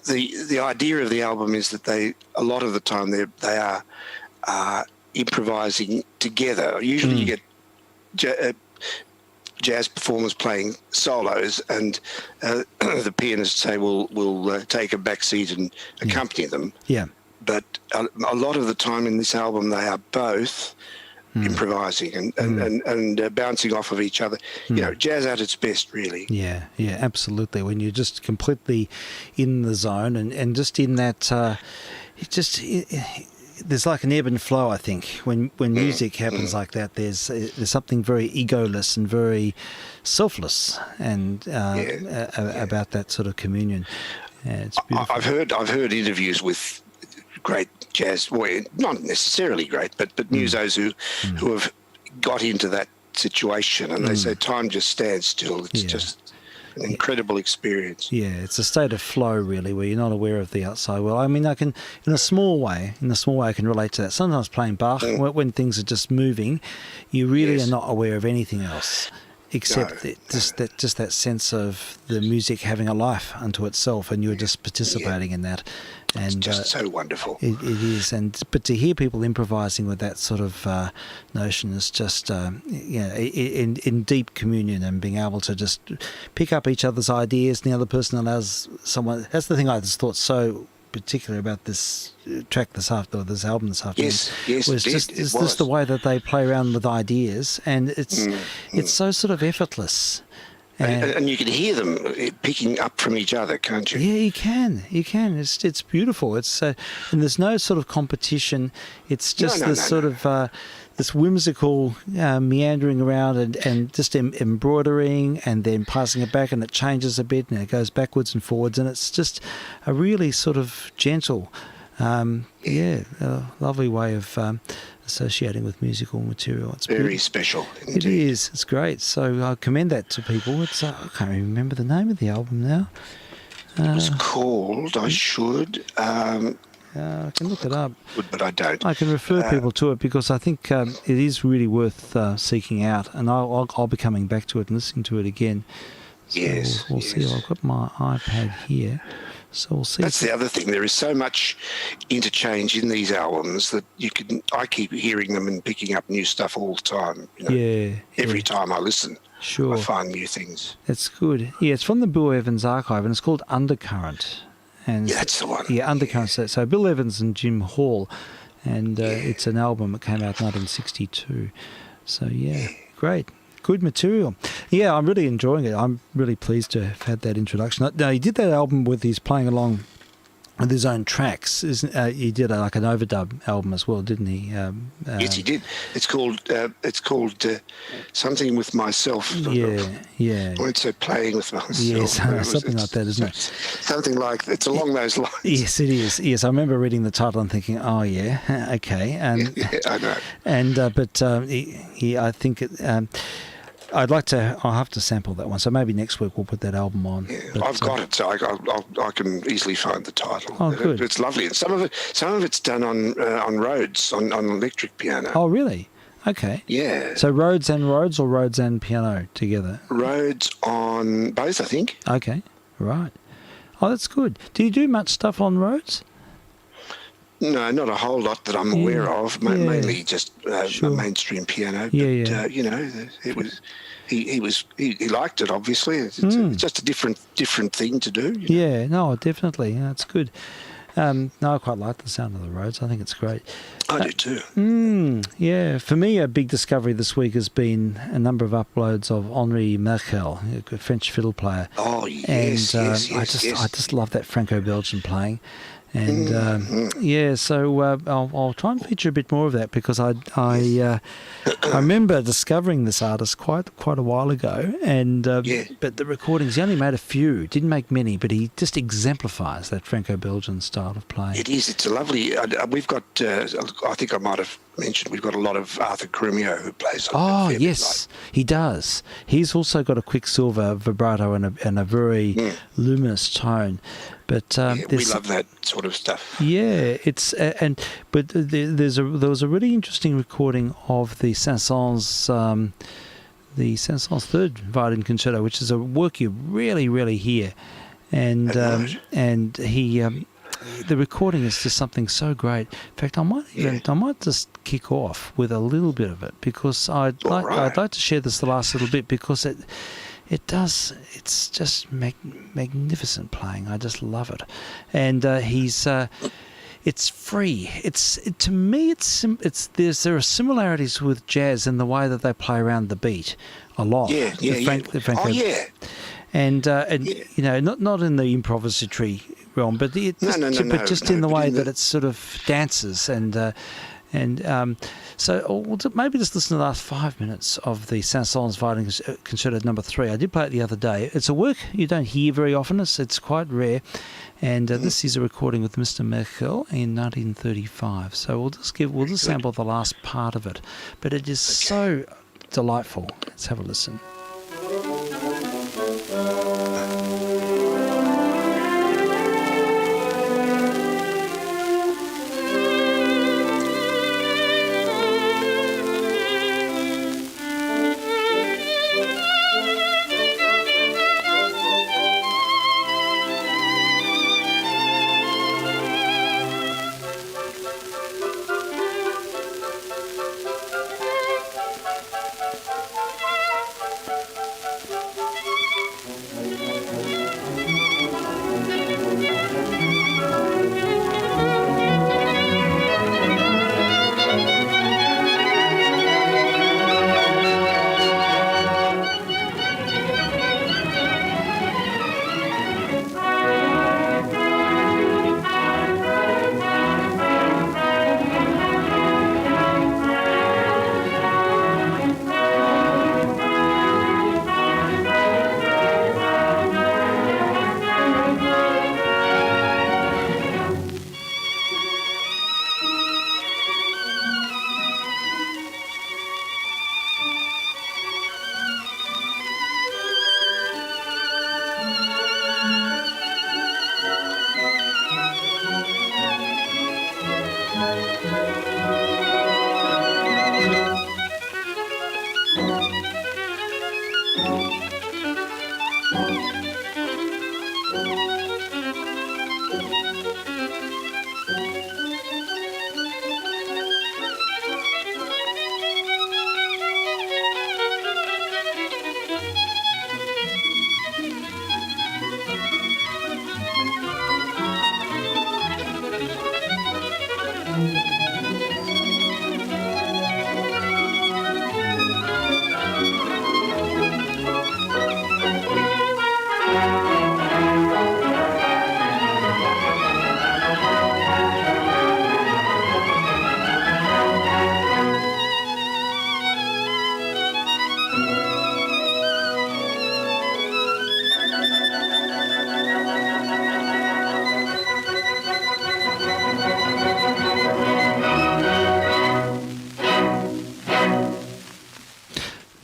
the idea of the album is that a lot of the time they are improvising together. Usually you get jazz performers playing solos, and the pianists say will take a back seat and accompany them. Yeah. But a lot of the time in this album, they are both improvising and bouncing off of each other. You know, jazz at its best, really. Yeah, absolutely. When you're just completely in the zone and just in that, there's like an ebb and flow, I think. When music happens like that, there's something very egoless and very selfless and about that sort of communion. Yeah, it's beautiful. I've heard interviews with great jazz, well, not necessarily great, but musos who have got into that situation, and they say time just stands still. It's just an incredible experience. Yeah, it's a state of flow, really, where you're not aware of the outside world. I mean, I can, in a small way, I can relate to that. Sometimes playing Bach, when things are just moving, you really are not aware of anything else. Except just that sense of the music having a life unto itself, and you're just participating in that. And it's just so wonderful. It is, but to hear people improvising with that sort of notion is just in deep communion, and being able to just pick up each other's ideas, and the other person allows someone. That's the thing I just thought so particular about this track this album this afternoon. Yes, was just the way that they play around with ideas, and it's so sort of effortless. And you can hear them picking up from each other, can't you? Yeah, you can. It's beautiful. It's and there's no sort of competition. It's just sort of this whimsical meandering around and just embroidering and then passing it back, and it changes a bit and it goes backwards and forwards, and it's just a really sort of gentle, a lovely way of associating with musical material. It's very special. Indeed. It is. It's great. So I commend that to people. It's I can't even remember the name of the album now. It was called. I should. I can look it up, but I don't. I can refer people to it because I think it is really worth seeking out, and I'll be coming back to it and listening to it again. So we'll see. I've got my iPad here, so we'll see. That's the other thing. There is so much interchange in these albums that I keep hearing them and picking up new stuff all the time. You know, every time I listen, I find new things. It's good. Yeah, it's from the Bill Evans archive, and it's called Undercurrent. And that's the one. Yeah, Undercurrent. So Bill Evans and Jim Hall, and it's an album that came out in 1962. So great. Good material. Yeah, I'm really enjoying it. I'm really pleased to have had that introduction. Now, he did that album with his playing along with his own tracks. He did like an overdub album as well, didn't he? Yes, he did. It's called Something with Myself. Yeah. I won't say Playing with Myself. Yes, something like that, isn't it? Something like, it's along those lines. Yes, it is. Yes, I remember reading the title and thinking, oh yeah, okay. I know. And but I think I'll have to sample that one. So maybe next week we'll put that album on. Yeah, but, I've got it, so I can easily find the title. Oh, good. It's lovely, and some of it's done on Rhodes on electric piano. Oh, really? Okay. Yeah. So Rhodes and Rhodes, or Rhodes and piano together? Rhodes on both, I think. Okay. Right. Oh, that's good. Do you do much stuff on Rhodes? No, not a whole lot that I'm aware of. Mainly just mainstream piano. But, you know, it was he liked it. Obviously, it's just a different thing to do. You know? Yeah, no, definitely. Yeah, it's good. No, I quite like the sound of the Rhodes. I think it's great. I do too. Yeah, for me, a big discovery this week has been a number of uploads of Henri Merkel, a French fiddle player. Oh yes, and yes. I just love that Franco-Belgian playing. And so I'll try and feature a bit more of that, because I remember discovering this artist quite a while ago, and but the recordings, he only made a few, didn't make many, but he just exemplifies that Franco-Belgian style of playing. It is. It's a lovely. We've got. I think I might have mentioned we've got a lot of Arthur Crumio who plays. Oh yes, he does. He's also got a quicksilver vibrato and a very luminous tone. But we love that sort of stuff. Yeah, it's but there was a really interesting recording of the Saint-Saëns third violin concerto, which is a work you really hear, and Right. and he. The recording is just something so great. In fact, I might just kick off with a little bit of it, because I'd like to share this the last little bit, because it's just magnificent playing. I just love it, and it's free. To me, there are similarities with jazz in the way that they play around the beat a lot. And you know, not in the improvisatory realm, but just in the way that it sort of dances so maybe just listen to the last 5 minutes of the Saint-Saëns Violin Concerto No. 3. I did play it the other day. It's a work you don't hear very often. It's quite rare, and this is a recording with Mr. Merkel in 1935. So we'll just sample the last part of it, but it is so delightful. Let's have a listen.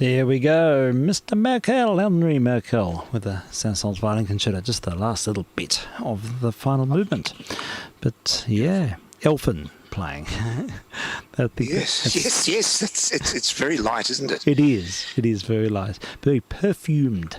There we go, Mr. Merkel, Henry Merkel, with the Saint-Saëns Violin Concerto, just the last little bit of the final movement. But yeah, Elfin playing. Yes. It's very light, isn't it? It is very light, very perfumed.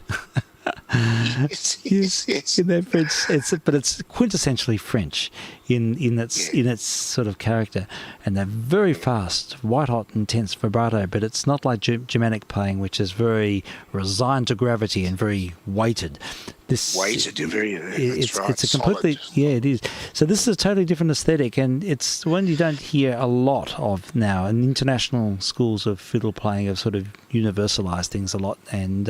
Yes. In that French, but it's quintessentially French in its sort of character, and they're very fast, white hot, intense vibrato. But it's not like Germanic playing, which is very resigned to gravity and very weighted. It's a completely it is. So this is a totally different aesthetic, and it's one you don't hear a lot of now. And international schools of fiddle playing have sort of universalized things a lot, and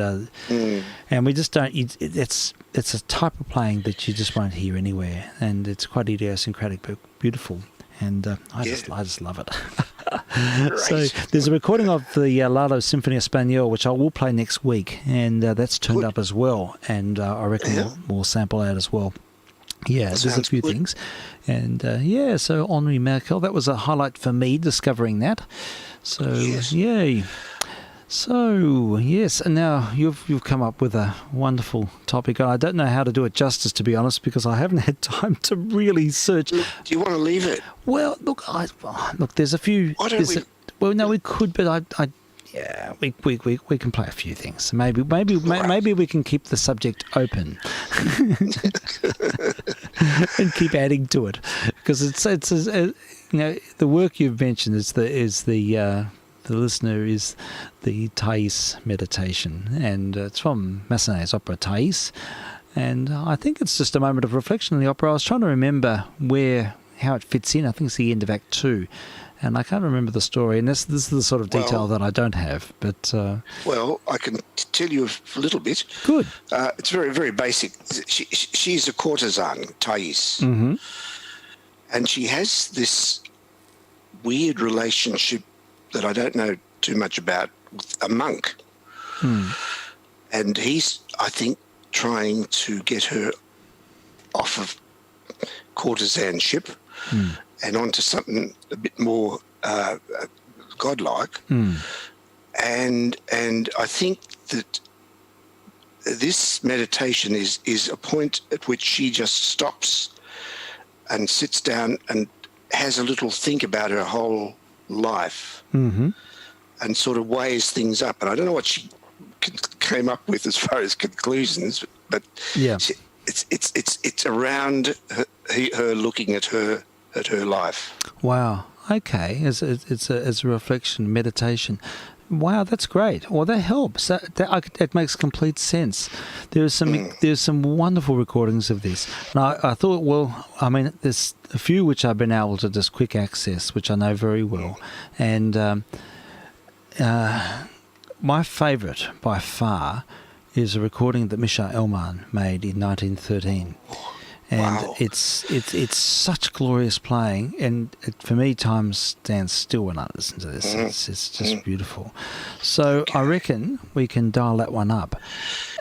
we just don't. It's a type of playing that you just won't hear anywhere, and it's quite idiosyncratic but beautiful. And I just love it. So there's a recording of the Lalo Symphony Espagnole, which I will play next week, and that's turned up as well. And I reckon we'll sample out as well. Yeah, there's a few things. And so Henri Merkel, that was a highlight for me, discovering that. So, yay. So, yes, and now you've come up with a wonderful topic. I don't know how to do it justice, to be honest, because I haven't had time to really search. Do you want to leave it? Well, look, there's a few... Why don't we... Well, no, we could, but Yeah, we can play a few things. Maybe we can keep the subject open and keep adding to it, because it's the work you've mentioned is the listener is the Thais meditation, and it's from Massenet's opera Thais, and I think it's just a moment of reflection in the opera. I was trying to remember how it fits in. I think it's the end of Act 2. And I can't remember the story, and this is the sort of detail that I don't have. But well, I can tell you a little bit. Good. It's very, very basic. She's a courtesan, Thais, and she has this weird relationship that I don't know too much about with a monk, and he's, I think, trying to get her off of courtesanship. And onto something a bit more godlike, and I think that this meditation is a point at which she just stops and sits down and has a little think about her whole life, and sort of weighs things up. And I don't know what she came up with as far as conclusions, but yeah, it's around her looking at her life. Wow. Okay. It's a reflection, meditation. Wow, that's great. Well, that helps. That makes complete sense. There's some wonderful recordings of this, and I thought, well, I mean, there's a few which I've been able to just quick access, which I know very well, and my favourite by far is a recording that Misha Elman made in 1913. And wow. It's such glorious playing, and for me, time stands still when I listen to this. It's just beautiful. So okay. I reckon we can dial that one up,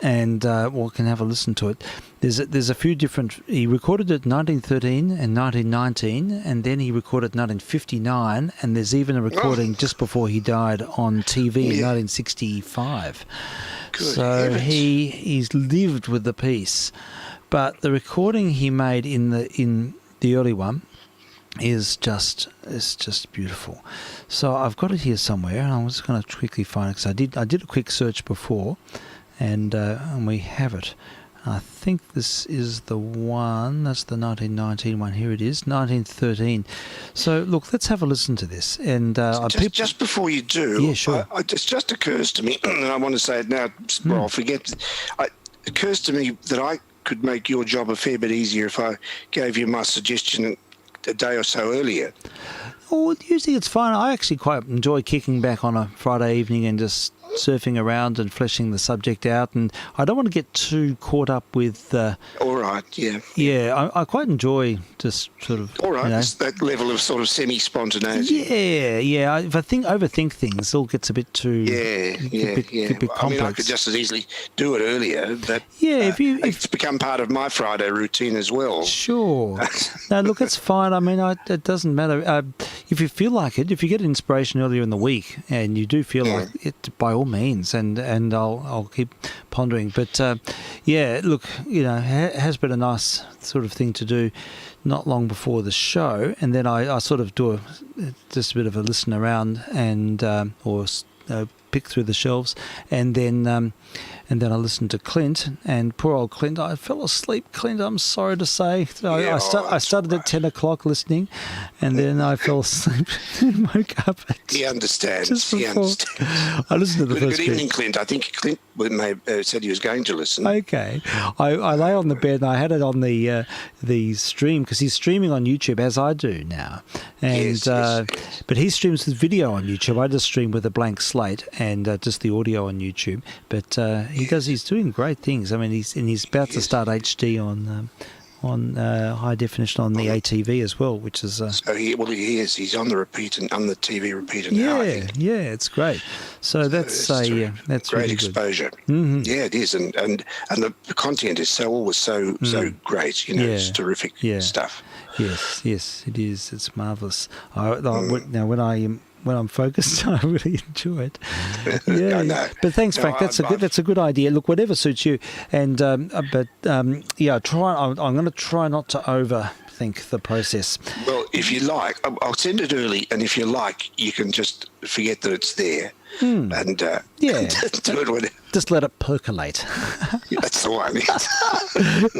and we can have a listen to it. There's a few different. He recorded it in 1913 and 1919, and then he recorded 1959, and there's even a recording just before he died on TV in 1965. Good so heavens. he's lived with the piece. But the recording he made in the early one is just beautiful. So I've got it here somewhere, and I'm just going to quickly find it, because I did a quick search before, and we have it. I think this is the one. That's the 1919 one. Here it is, 1913. So look, let's have a listen to this. And just before you do, yeah, sure. It just occurs to me, and I want to say it now, or I'll forget. It occurs to me that I could make your job a fair bit easier if I gave you my suggestion a day or so earlier. Well, usually it's fine. I actually quite enjoy kicking back on a Friday evening and just surfing around and fleshing the subject out, and I don't want to get too caught up with all right, yeah. Yeah, I quite enjoy just sort of... All right, that level of sort of semi-spontaneity. Yeah. If I overthink things, it all gets a bit too... Yeah. A bit complex. I mean, I could just as easily do it earlier, but it's become part of my Friday routine as well. Sure. No, look, it's fine. I mean, it doesn't matter. If you feel like it, if you get inspiration earlier in the week and you do feel like it, by all means, and I'll keep pondering. But look, it has been a nice sort of thing to do not long before the show, and then I sort of do just a bit of a listen around and pick through the shelves, and then I listened to Clint, and poor old Clint, I fell asleep, Clint, I'm sorry to say. I started at 10 o'clock listening, and then I fell asleep and woke up. He understands. I listened to the first Good evening, Clint. I think Clint said he was going to listen. Okay. I lay on the bed, and I had it on the stream, because he's streaming on YouTube, as I do now. And yes. But he streams with video on YouTube. I just stream with a blank slate and just the audio on YouTube. But he's doing great things. I mean, he's about to start HD on high definition on the ATV as well, which is he is. He's on the repeater, on the TV repeater now. I think. Yeah, it's great. So that's great really exposure. Mm-hmm. Yeah, it is, and the content is always so great. It's terrific stuff. Yes, it is. It's marvelous. Now, when I'm focused, I really enjoy it. Yeah. But thanks, Frank. That's a good idea. Look, whatever suits you. And I'm going to try not to think, the process. Well, if you like, I'll send it early, and if you like, you can just forget that it's there and do it when Just let it percolate. that's the one.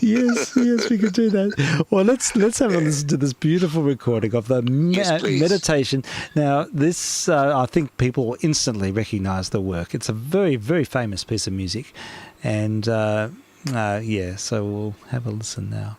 yes, we could do that. Well, let's have a listen to this beautiful recording of the Yes, please. meditation. Now, this I think people instantly recognise the work. It's a very, very famous piece of music, and so we'll have a listen now.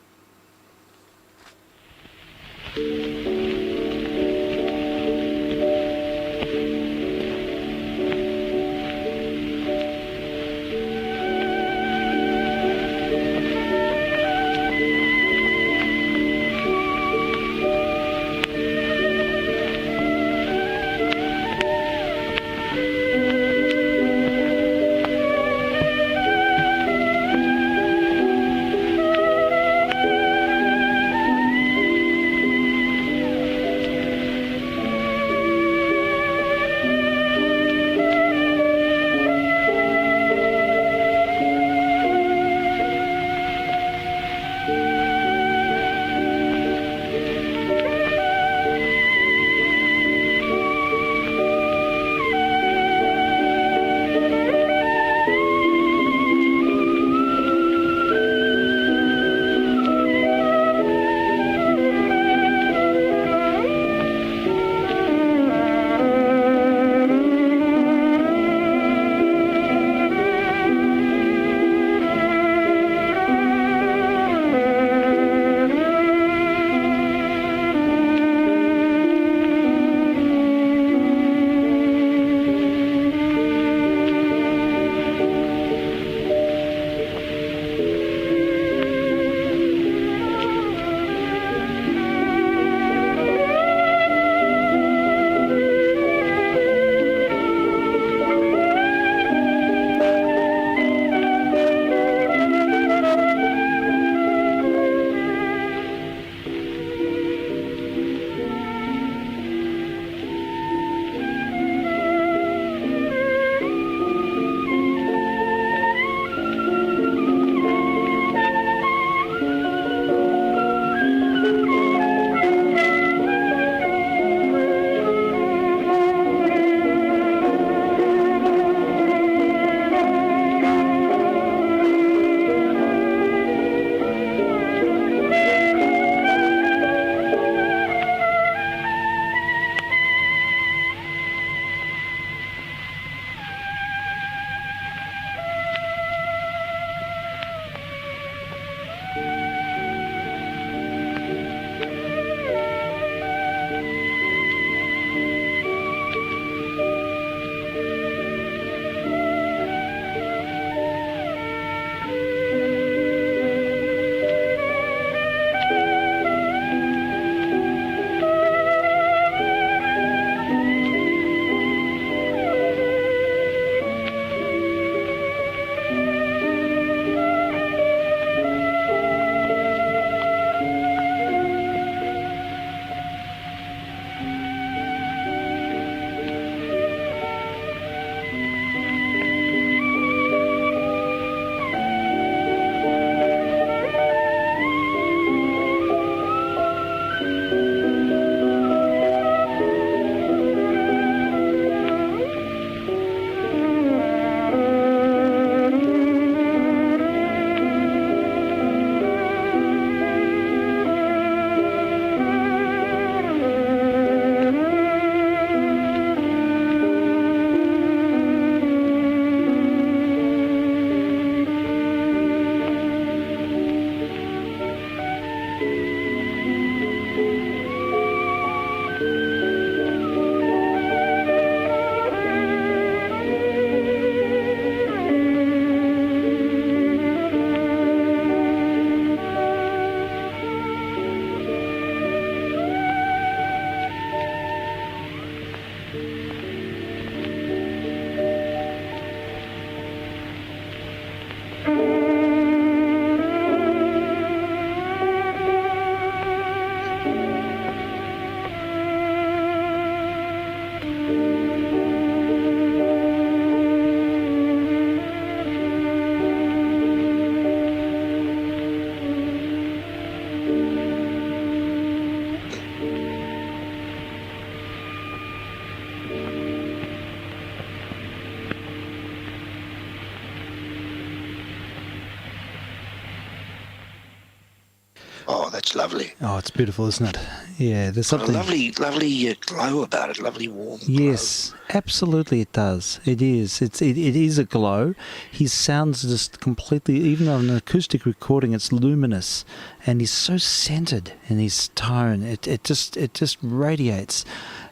that's lovely. Oh, it's beautiful, isn't it? Yeah, there's Got a something... lovely glow about it, lovely warm Yes, absolutely it does. It is. It is a glow. His sounds just completely, even on an acoustic recording, it's luminous, and he's so centered in his tone. It just radiates,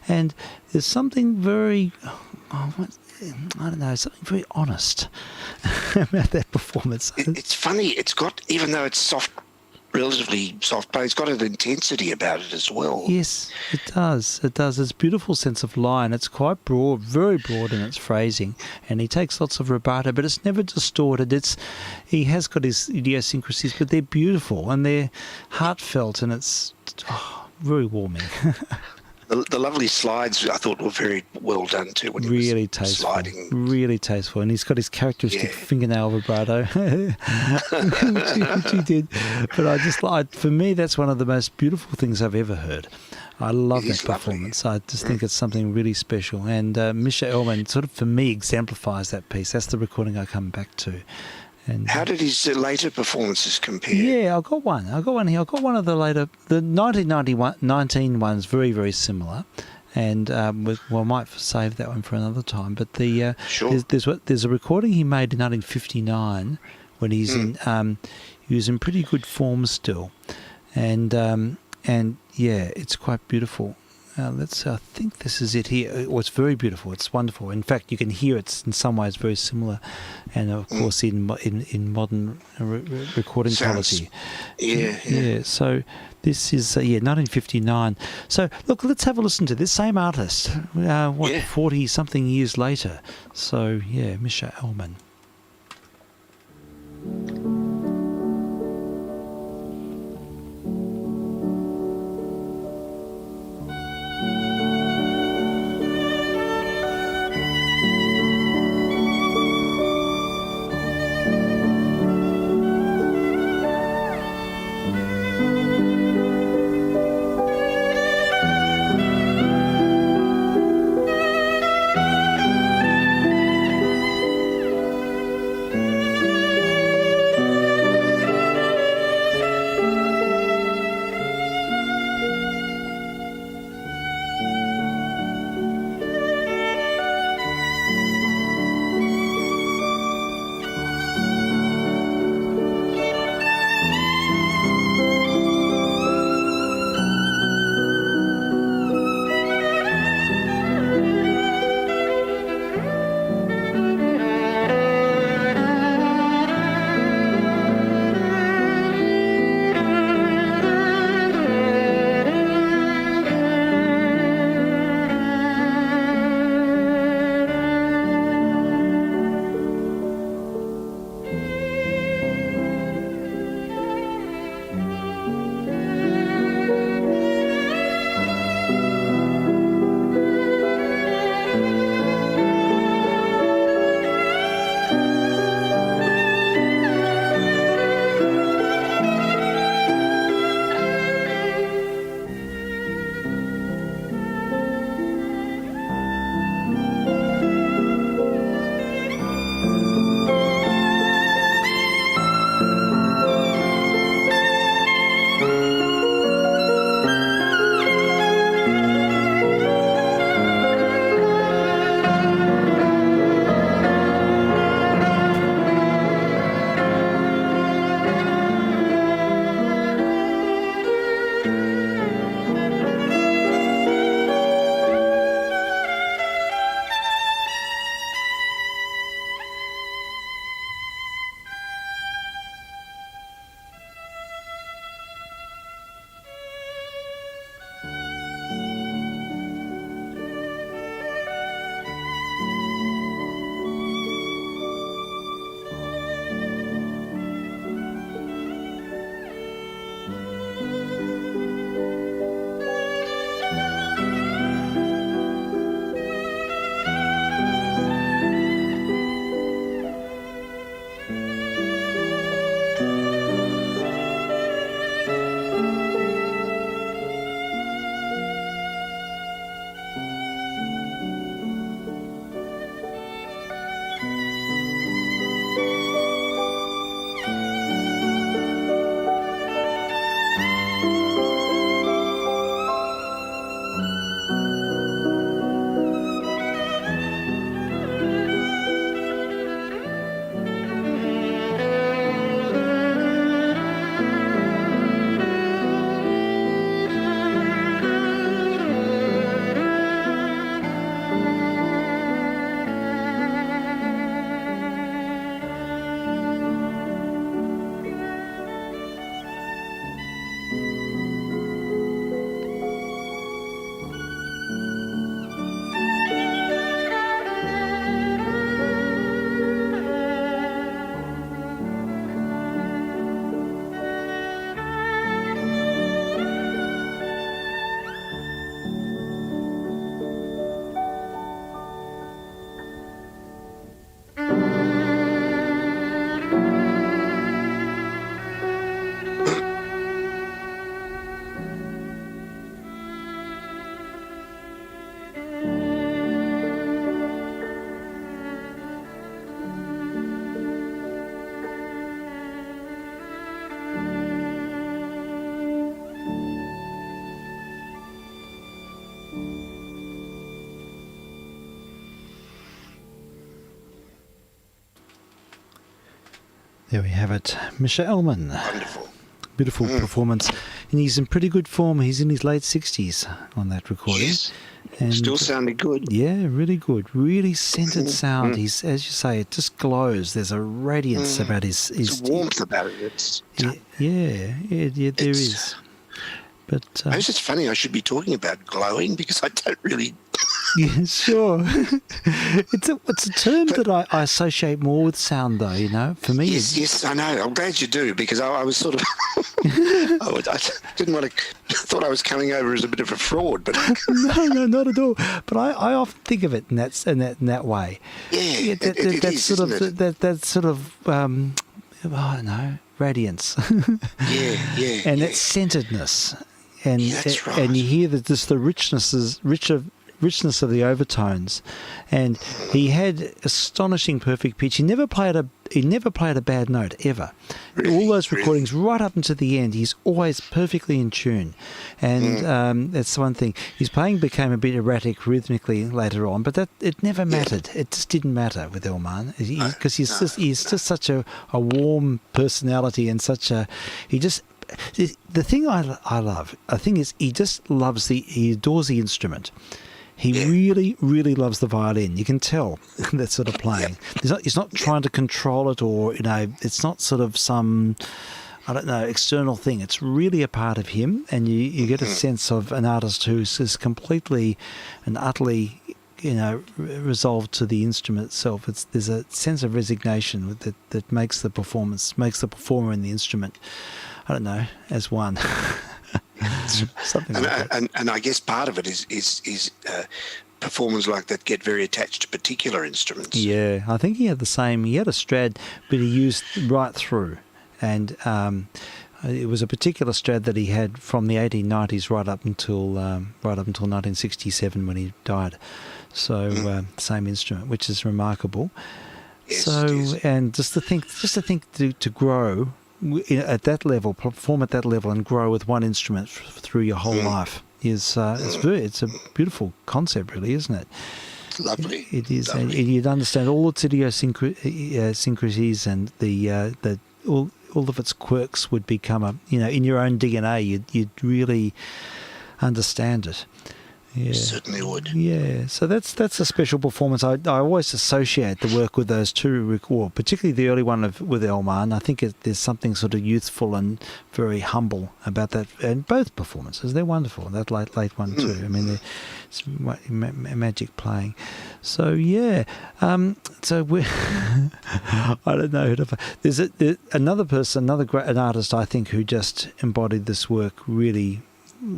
and there's something very, I don't know, something very honest about that performance. It's funny. It's got, even though it's soft, relatively soft play, it's got an intensity about it as well. Yes, it does. It does. It's a beautiful sense of line. It's quite broad, very broad in its phrasing, and he takes lots of rubato, but it's never distorted. He has got his idiosyncrasies, but they're beautiful and they're heartfelt, and it's very warming. The lovely slides I thought were very well done too. When Really he was tasteful. sliding. Really tasteful. And he's got his characteristic fingernail vibrato, which he did. But for me, that's one of the most beautiful things I've ever heard. I love that performance. I just think it's something really special. And Misha Elman sort of, for me, exemplifies that piece. That's the recording I come back to. And how did his later performances compare? Yeah, I've got one here. I've got one of the 1919 ones, very, very similar. And I might save that one for another time. But Sure. there's a recording he made in 1959 when he was in pretty good form still, and yeah, it's quite beautiful. I think this is it here. It's very beautiful. It's wonderful. In fact, you can hear it's in some ways very similar, and of course in modern recording quality. Yeah. So this is 1959. So look, let's have a listen to this same artist. 40 something years later. So yeah, Misha Elman. There we have it. Misha Elman. Wonderful. Beautiful performance. And he's in pretty good form. He's in his late 60s on that recording. Yes. And Still sounding good. yeah, really good. Really centered sound. He's, as you say, it just glows. There's a radiance about his There's warmth about it. It's, there is. But Suppose it's funny I should be talking about glowing because I don't really... yeah, sure. it's a term that I associate more with sound, though, you know. For me, Yes, I know. I'm glad you do because I was sort of... I didn't want to... thought I was coming over as a bit of a fraud, but... no, not at all. But I often think of it in that way. Yeah, that sort of I don't know, radiance. Yeah. And that centeredness. And that's right. And you hear that just the richness of the overtones, and he had astonishing perfect pitch. He never played a bad note ever. Really? All those recordings right up until the end, he's always perfectly in tune, and that's one thing. His playing became a bit erratic rhythmically later on, but that it never mattered. It just didn't matter with Elman because he's just such a warm personality and such a the thing I love, I think, is he just loves he adores the instrument. He really, really loves the violin. You can tell that sort of playing. He's not trying to control it, or it's not sort of some, I don't know, external thing. It's really a part of him, and you get a sense of an artist who's completely and utterly, resolved to the instrument itself. There's a sense of resignation that makes the performer in the instrument, I don't know, as one. Something like that. And I guess part of it is performers like that get very attached to particular instruments. Yeah, I think he had the same. He had a Strad, but he used right through, and it was a particular Strad that he had from the 1890s right up until 1967 when he died. So same instrument, which is remarkable. Yes, so it is. and just to think to grow at that level, perform at that level, and grow with one instrument through your whole life is it's a beautiful concept, really, isn't it? It's lovely. It is, lovely. and you'd understand all its idiosyncrasies and the all of its quirks would become in your own DNA. You'd really understand it. Yeah. Certainly would. Yeah, so that's a special performance. I always associate the work with those two, particularly the early one with Elman. I think there's something sort of youthful and very humble about that, and both performances, they're wonderful. That late one too. I mean, it's magic playing. So yeah, so we I don't know. There's another person, an artist, I think, who just embodied this work really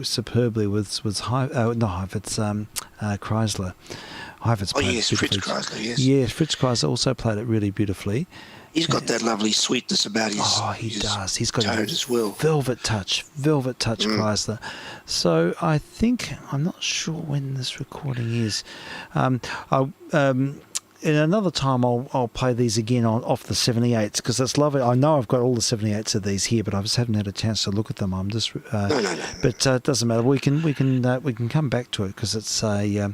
superbly was Kreisler. Heifetz played yes, Fritz Kreisler, yes. Yes, Fritz Kreisler also played it really beautifully. He's got that lovely sweetness about his he does. He's got a tone as well. velvet touch, Kreisler. So I think, I'm not sure when this recording is. In another time, I'll play these again off the 78s because it's lovely. I know I've got all the 78s of these here, but I just haven't had a chance to look at them. I'm just No. But it doesn't matter. We can come back to it because it's a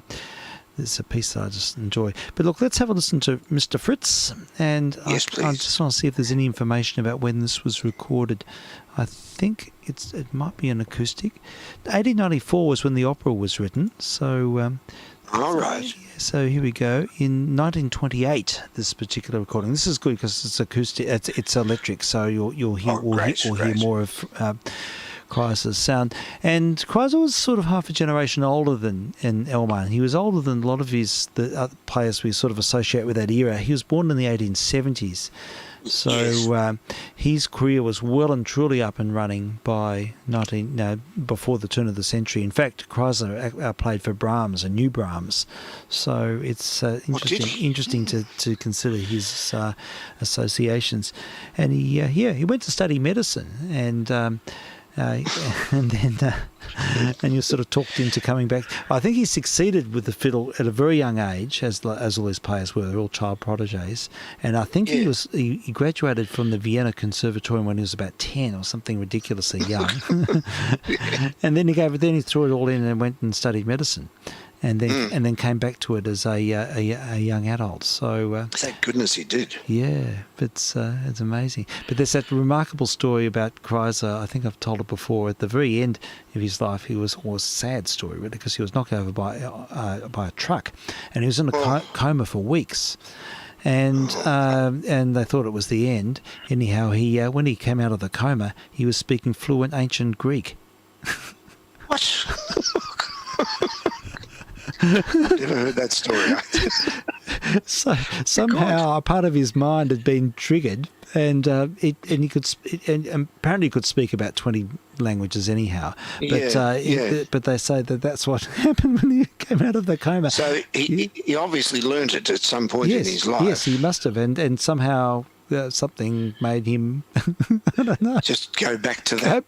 piece that I just enjoy. But look, let's have a listen to Mr. Fritz, and yes, I just want to see if there's any information about when this was recorded. I think it might be an acoustic. 1894 was when the opera was written, so. All right. So here we go. In 1928, this particular recording. This is good because it's acoustic. It's electric, so you'll hear hear more of Kreisler's sound. And Kreisler was sort of half a generation older than Elman. He was older than a lot of the other players we sort of associate with that era. He was born in the 1870s. So his career was well and truly up and running by before the turn of the century. In fact, Kreisler played for Brahms, a new Brahms. So it's interesting to consider his associations. And he went to study medicine and then you're sort of talked into coming back. I think he succeeded with the fiddle at a very young age, as all his players were. They're all child prodigies. And I think he graduated from the Vienna Conservatorium when he was about 10 or something ridiculously young. And then he threw it all in and went and studied medicine. and then came back to it as a young adult. So Thank goodness he did. yeah, it's amazing. But there's that remarkable story about Chrysler. I think I've told it before. At the very end of his life, he was a sad story really, because he was knocked over by a truck, and he was in a coma for weeks. And they thought it was the end. Anyhow, he when he came out of the coma, he was speaking fluent ancient Greek. What? I've never heard that story. So somehow a part of his mind had been triggered, and he could and apparently he could speak about 20 languages anyhow. But but they say that that's what happened when he came out of the coma. So he obviously learned it at some point in his life. Yes, he must have, and somehow something made him I don't know. Just go back to that.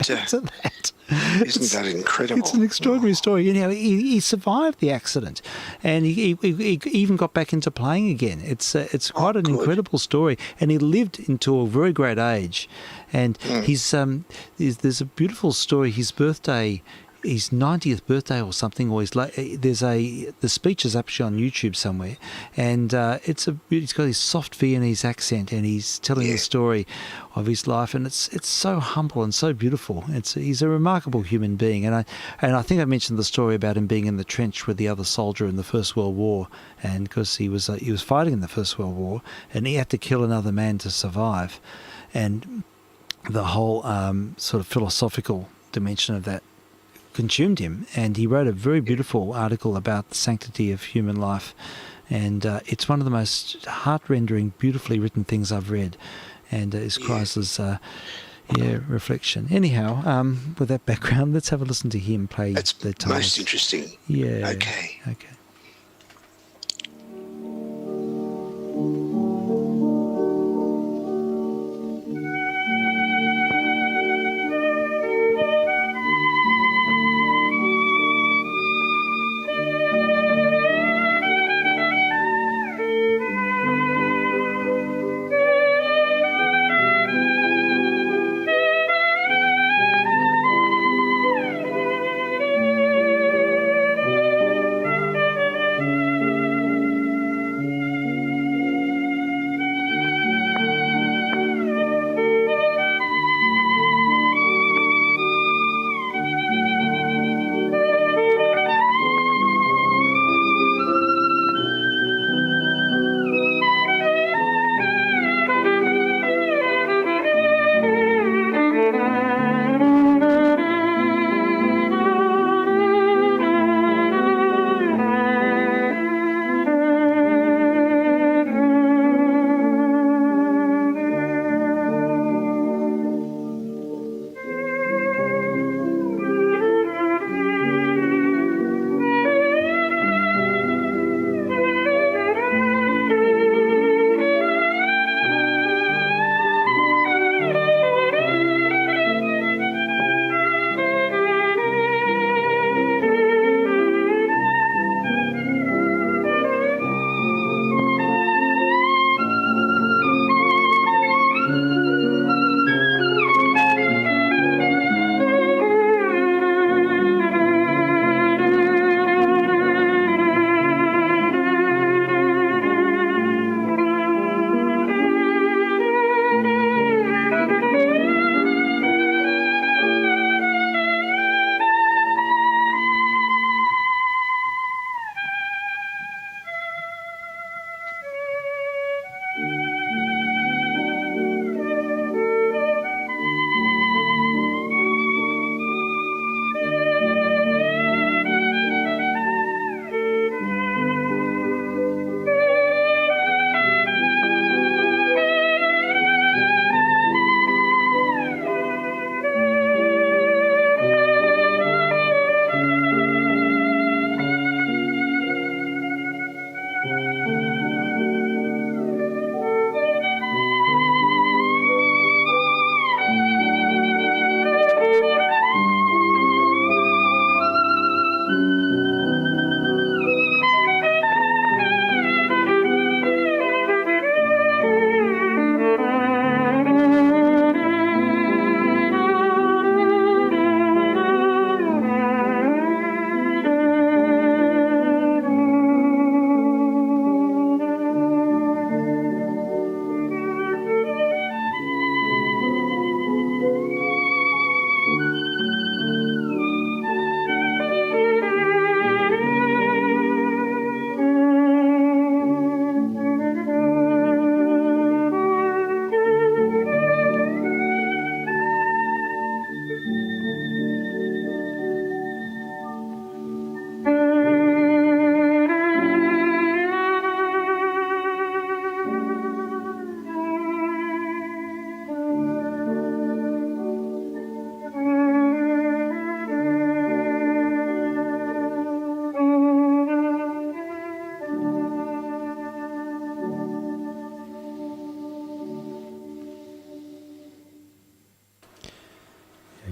Isn't that incredible? It's an extraordinary story. He survived the accident, and he even got back into playing again. It's quite an incredible story, and he lived into a very great age. And there's a beautiful story. His 90th birthday or something, or the speech is actually on YouTube somewhere, and he's got his soft Viennese accent, and he's telling the story of his life, and it's so humble and so beautiful. He's a remarkable human being, and I think I mentioned the story about him being in the trench with the other soldier in the First World War, and because he was fighting in the First World War, and he had to kill another man to survive, and the whole sort of philosophical dimension of that consumed him, and he wrote a very beautiful article about the sanctity of human life, and it's one of the most heart-rendering, beautifully written things I've read, and is Chrysler's reflection. Anyhow, with that background, let's have a listen to him play the tiles. Most interesting. Yeah. Okay.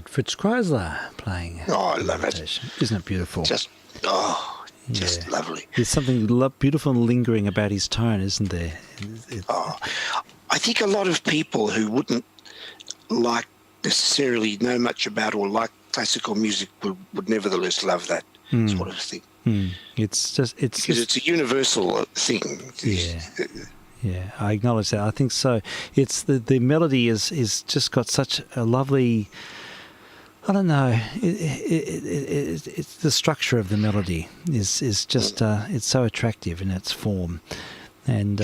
vk3sl playing. Oh, I love it. meditation. Isn't it beautiful? Just lovely. There's something beautiful and lingering about his tone, isn't there? I think a lot of people who wouldn't like necessarily know much about or like classical music would nevertheless love that sort of thing. It's Because it's a universal thing. Yeah, I acknowledge that. I think so. It's the melody is just got such a lovely. I don't know. It's the structure of the melody is just it's so attractive in its form, and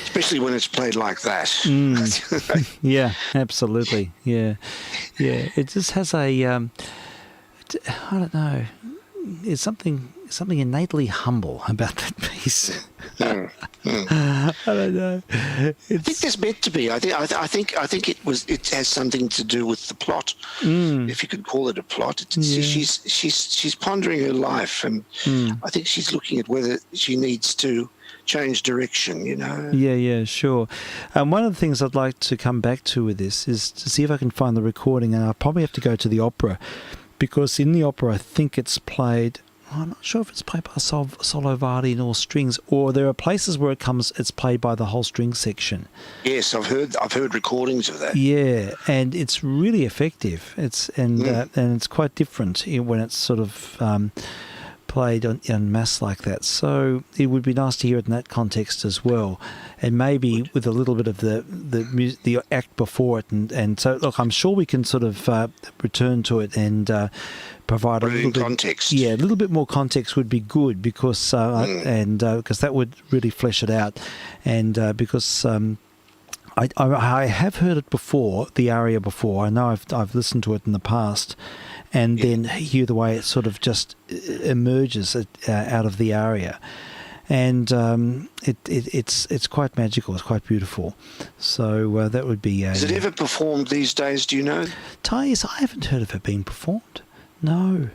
especially when it's played like that. Yeah, absolutely. Yeah. It just has a I don't know. It's something innately humble about that piece. I don't know. I think there's meant to be. I think it has something to do with the plot, if you could call it a plot. She's pondering her life, and I think she's looking at whether she needs to change direction. Yeah, sure. One of the things I'd like to come back to with this is to see if I can find the recording, and I'll probably have to go to the opera, because in the opera I think it's played. I'm not sure if it's played by solo violin or strings, or there are places where it's played by the whole string section. Yes, I've heard recordings of that. Yeah, and it's really effective. And it's quite different when it's sort of played en masse like that. So it would be nice to hear it in that context as well, and maybe with a little bit of the act before it. And so, look, I'm sure we can sort of return to it and provide a little bit context. Yeah, a little bit more context would be good, because because that would really flesh it out, and because I have heard it before, the aria before. I know I've listened to it in the past, and then hear the way it sort of just emerges out of the aria, and it's quite magical. It's quite beautiful. So that would be. Is it ever performed these days? Do you know? Thais, I haven't heard of it being performed. No,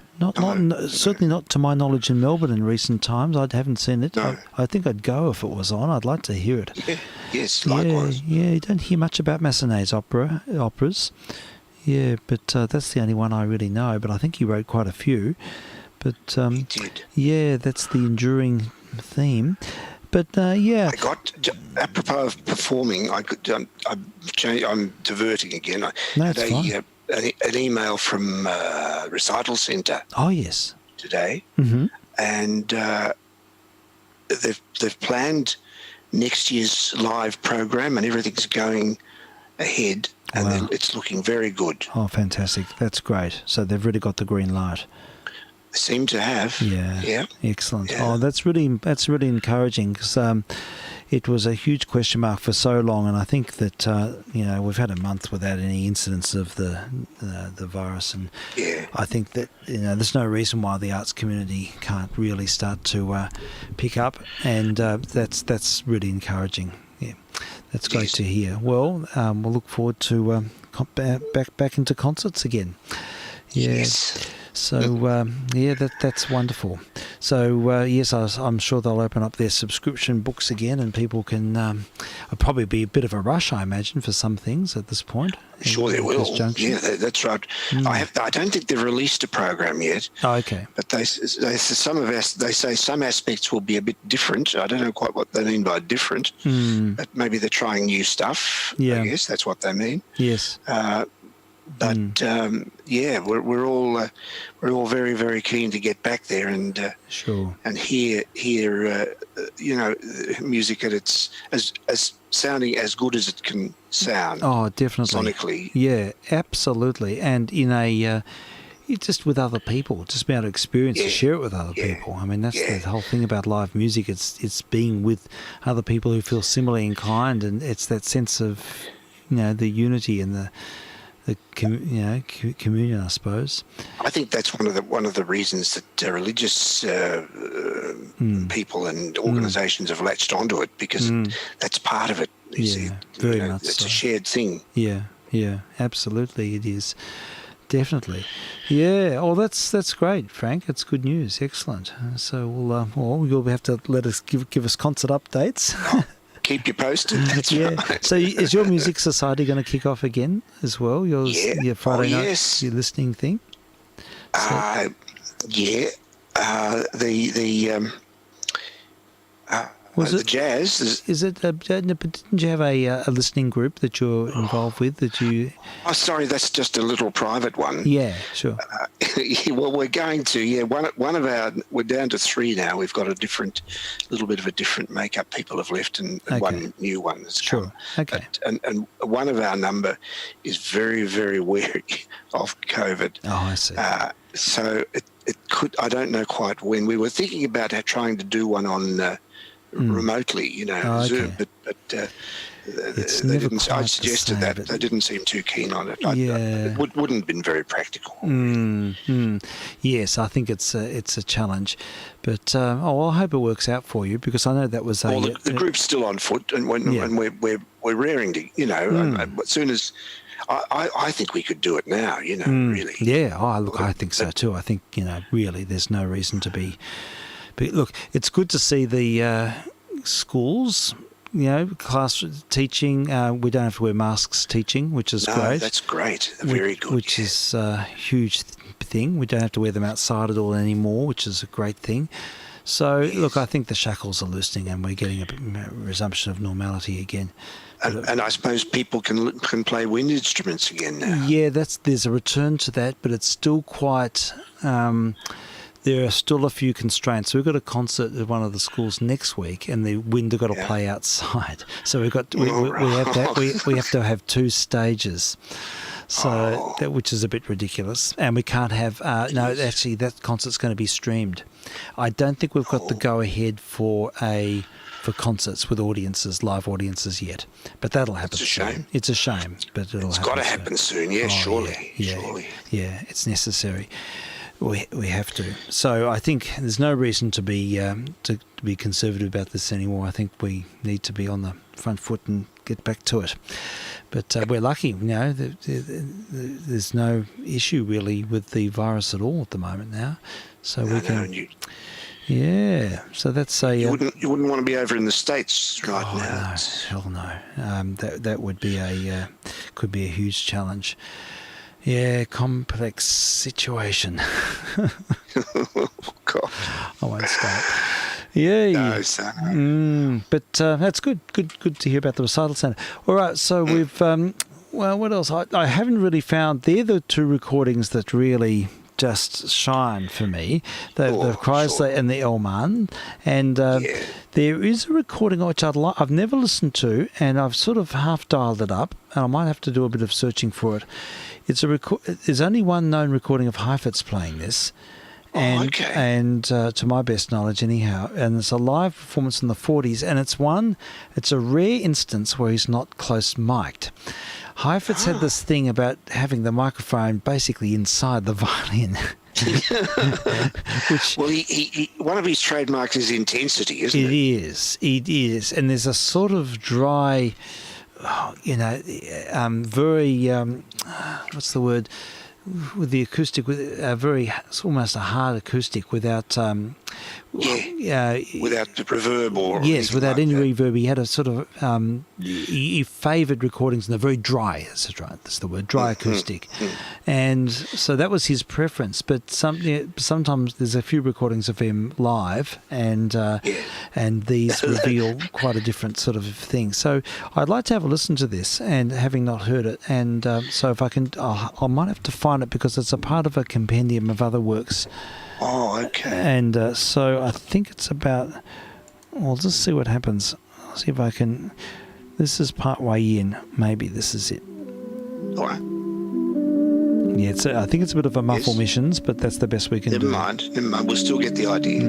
certainly not to my knowledge in Melbourne in recent times. I haven't seen it. No. I think I'd go if it was on. I'd like to hear it. Yeah. Yes, likewise. Yeah, you don't hear much about Massenet's operas. Yeah, but that's the only one I really know. But I think he wrote quite a few. But he did. Yeah, that's the enduring theme. But yeah, I got, apropos of performing, I'm diverting again. I No, it's fine. An email from Recital Centre. Oh yes. Today, Mm-hmm. and they've planned next year's live program, and everything's going ahead, and Wow. it's looking very good. Oh, fantastic! That's great. So they've really got the green light. They seem to have. Yeah. Excellent. Yeah. Oh, that's really encouraging, because it was a huge question mark for so long, and I think that we've had a month without any incidents of the virus, and I think that there's no reason why the arts community can't really start to pick up, and that's really encouraging. Yeah, that's great to hear. Well, we'll look forward to back into concerts again. Yeah. Yes. So, that's wonderful. So, yes, I'm sure they'll open up their subscription books again, and people can it'll probably be a bit of a rush, I imagine, for some things at this point. Sure, they will. Yeah, that's right. I don't think they've released a program yet. Oh, okay. But they say some aspects will be a bit different. I don't know quite what they mean by different, but maybe they're trying new stuff. Yeah. I guess that's what they mean. Yes. But we're all very, very keen to get back there and Sure. and hear music at its as sounding as good as it can sound. Oh, definitely. Sonically. Yeah, absolutely. And in a just with other people, just be able to experience and share it with other people. I mean, that's the whole thing about live music. It's being with other people who feel similarly inclined, and it's that sense of the unity and the communion, I suppose. I think that's one of the reasons that religious people and organisations have latched onto it, because that's part of it. You see, very much it's so. a shared thing. Yeah, absolutely, it is. Definitely. Yeah. Oh, that's great, Frank. That's good news. Excellent. So you'll have to let us give us concert updates. keep you posted. That's right. So is your music society going to kick off again as well? Your Friday night, yes. your listening thing? Yeah. Was The it jazz Is it? Didn't you have a listening group that you're involved with? That you? Oh, sorry, that's just a little private one. Yeah, sure. Well, we're going to. Yeah, one of our. We're down to 3 now. We've got a little bit of a different makeup. People have left, and one new one has come. Okay. And one of our number is very, very wary of COVID. Oh, I see. So it could. I don't know quite when. We were thinking about trying to do one on. Remotely, Zoom, but it's they never didn't. quite I the suggested same, that but- they didn't seem too keen on it. Yeah. It wouldn't have been very practical. Yes, I think it's a challenge, but I hope it works out for you because I know that was Well, the group's still on foot, and we're raring to, as soon as. I think we could do it now, really. Yeah, I think so too. I think really, there's no reason to be. But look, it's good to see the schools, class teaching. We don't have to wear masks teaching, which is great. That's great. Very good. Which is a huge thing. We don't have to wear them outside at all anymore, which is a great thing. So, look, I think the shackles are loosening and we're getting a resumption of normality again. And I suppose people can play wind instruments again now. Yeah, there's a return to that, but it's still quite. There are still a few constraints. We've got a concert at one of the schools next week, and the wind have got to play outside. So we have to have 2 stages. So which is a bit ridiculous, and we can't have. Actually, that concert's going to be streamed. I don't think we've got the go ahead for concerts with live audiences yet, but that'll happen. It's a shame. It's a shame, but it'll happen. It's got to happen soon. Yeah, surely. Yeah, it's necessary. We have to. So I think there's no reason to be conservative about this anymore. I think we need to be on the front foot and get back to it. But we're lucky, there's no issue really with the virus at all at the moment now. So we can. Yeah, so that's a. You wouldn't want to be over in the States right now. No, hell no. That would be could be a huge challenge. Yeah, complex situation. Oh, God. I won't start. Yeah. No, son. But that's good. Good to hear about the recital centre. All right, so we've. What else? I haven't really found. They're the 2 recordings that really just shine for me. The Chrysler and the Elman. And there is a recording which I've never listened to, and I've sort of half dialed it up, and I might have to do a bit of searching for it. There's only one known recording of Heifetz playing this. And to my best knowledge anyhow, and it's a live performance in the 40s, and it's a rare instance where he's not close mic'd. Heifetz had this thing about having the microphone basically inside the violin. Well, he one of his trademarks is intensity, isn't it? It is, and there's a sort of dry, very what's the word? With the acoustic, with it's almost a hard acoustic without without the reverb or without any reverb. He had a sort of he favoured recordings in the very dry. That's the word, dry acoustic, and so that was his preference. But sometimes there's a few recordings of him live, and these reveal quite a different sort of thing. So I'd like to have a listen to this, and having not heard it, and so if I can, I might have to find it because it's a part of a compendium of other works. Oh, okay. And so I think it's about. Well, just see what happens. I'll see if I can. This is part way in. Maybe this is it. All right. Yeah, I think it's a bit of a muffle missions, but that's the best we can do. Never mind. We'll still get the idea.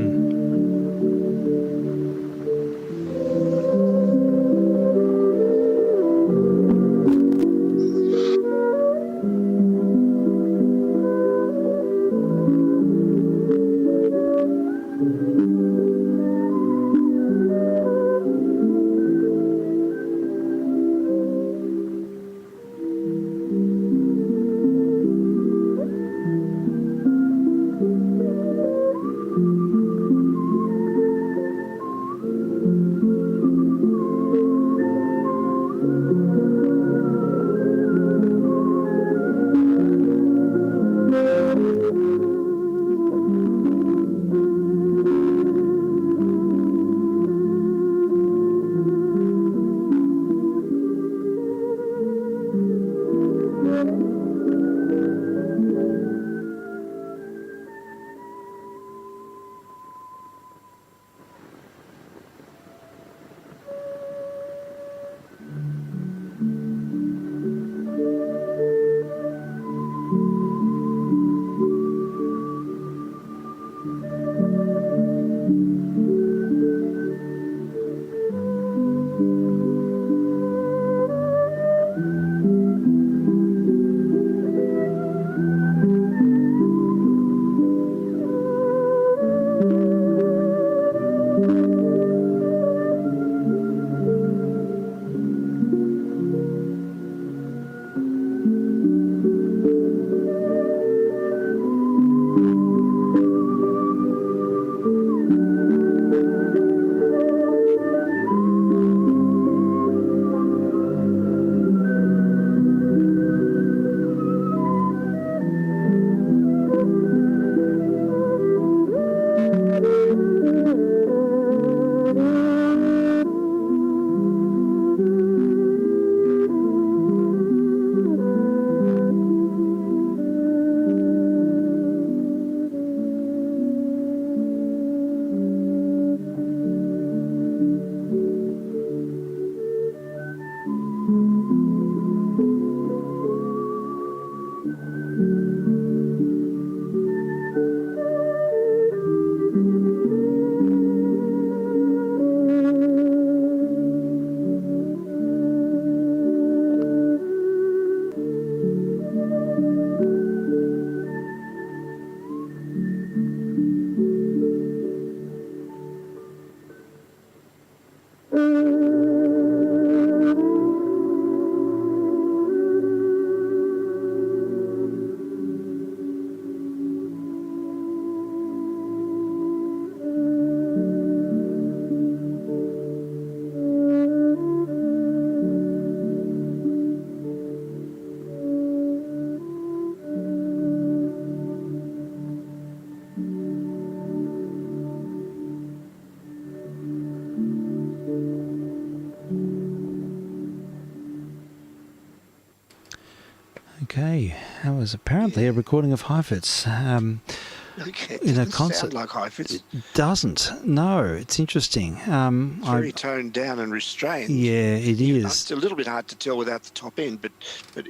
Okay, that was apparently a recording of Heifetz. Okay, it In a doesn't concert. sound like Heifetz. Doesn't. No, it's interesting. Very toned down and restrained. Yeah, it is. It's a little bit hard to tell without the top end, but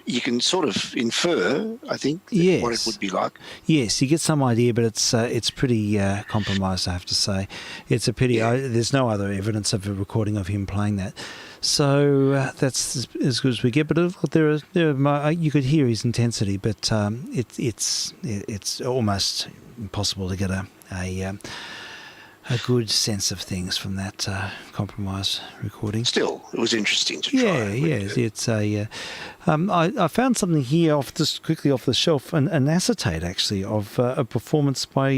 you can sort of infer, I think, Yes. what it would be like. Yes, you get some idea, but it's pretty compromised, I have to say. It's a pity. Yeah. There's no other evidence of a recording of him playing that. So that's as good as we get. But you could hear his intensity, but it's almost impossible to get a good sense of things from that compromised recording. Still, it was interesting to try. It's a. I found something here quickly off the shelf, an acetate actually of a performance by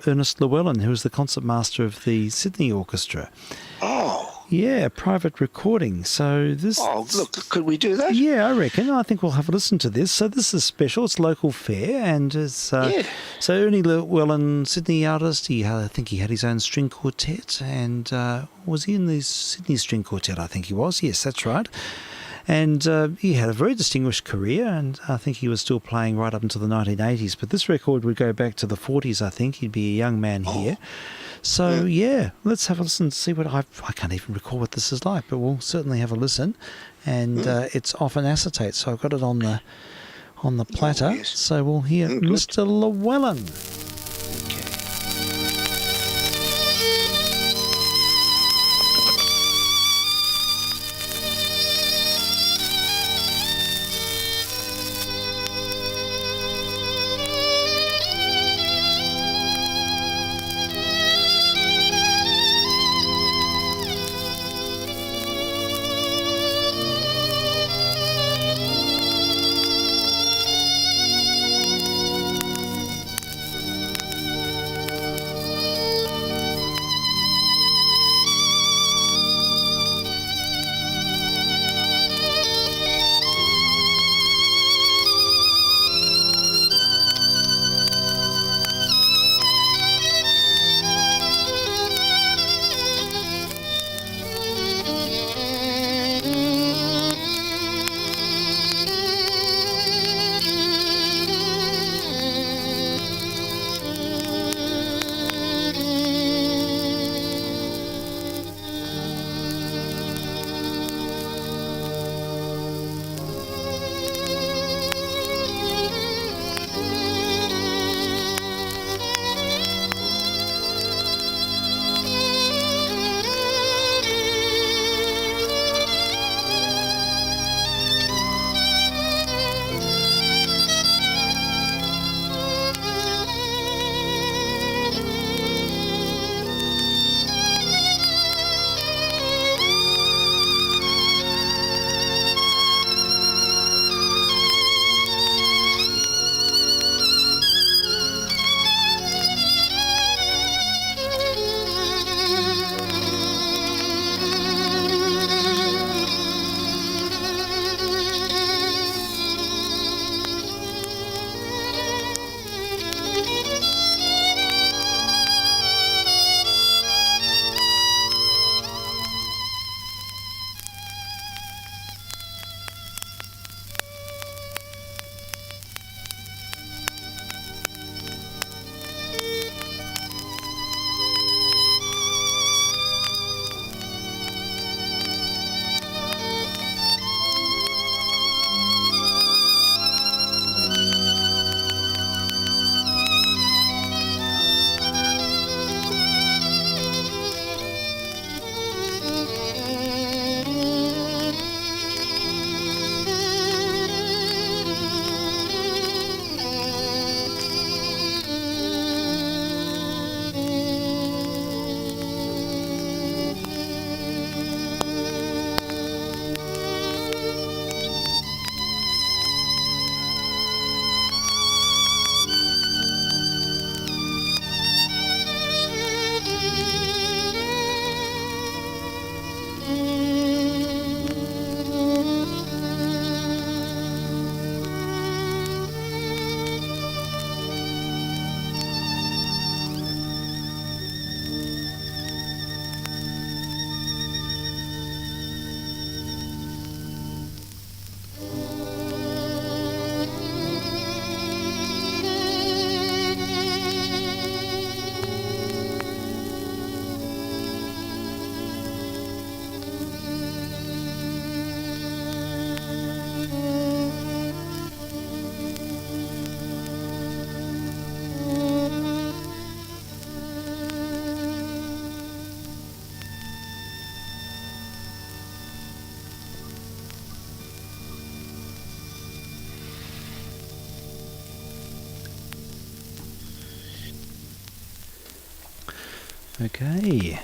Ernest Llewellyn, who was the concertmaster of the Sydney Orchestra. Oh. Yeah, private recording. So this. Oh, look, could we do that? Yeah, I reckon. I think we'll have a listen to this. So this is special. It's local fare, and it's so Ernie Llewellyn, Sydney artist. I think he had his own string quartet, and was he in the Sydney String Quartet? I think he was. Yes, that's right. And he had a very distinguished career, and I think he was still playing right up until the 1980s. But this record would go back to the 40s, I think. He'd be a young man here. So, let's have a listen to see what I can't even recall what this is like, but we'll certainly have a listen. And it's off an acetate, so I've got it on the platter. Oh, yes. So we'll hear Mr. Llewellyn. Okay.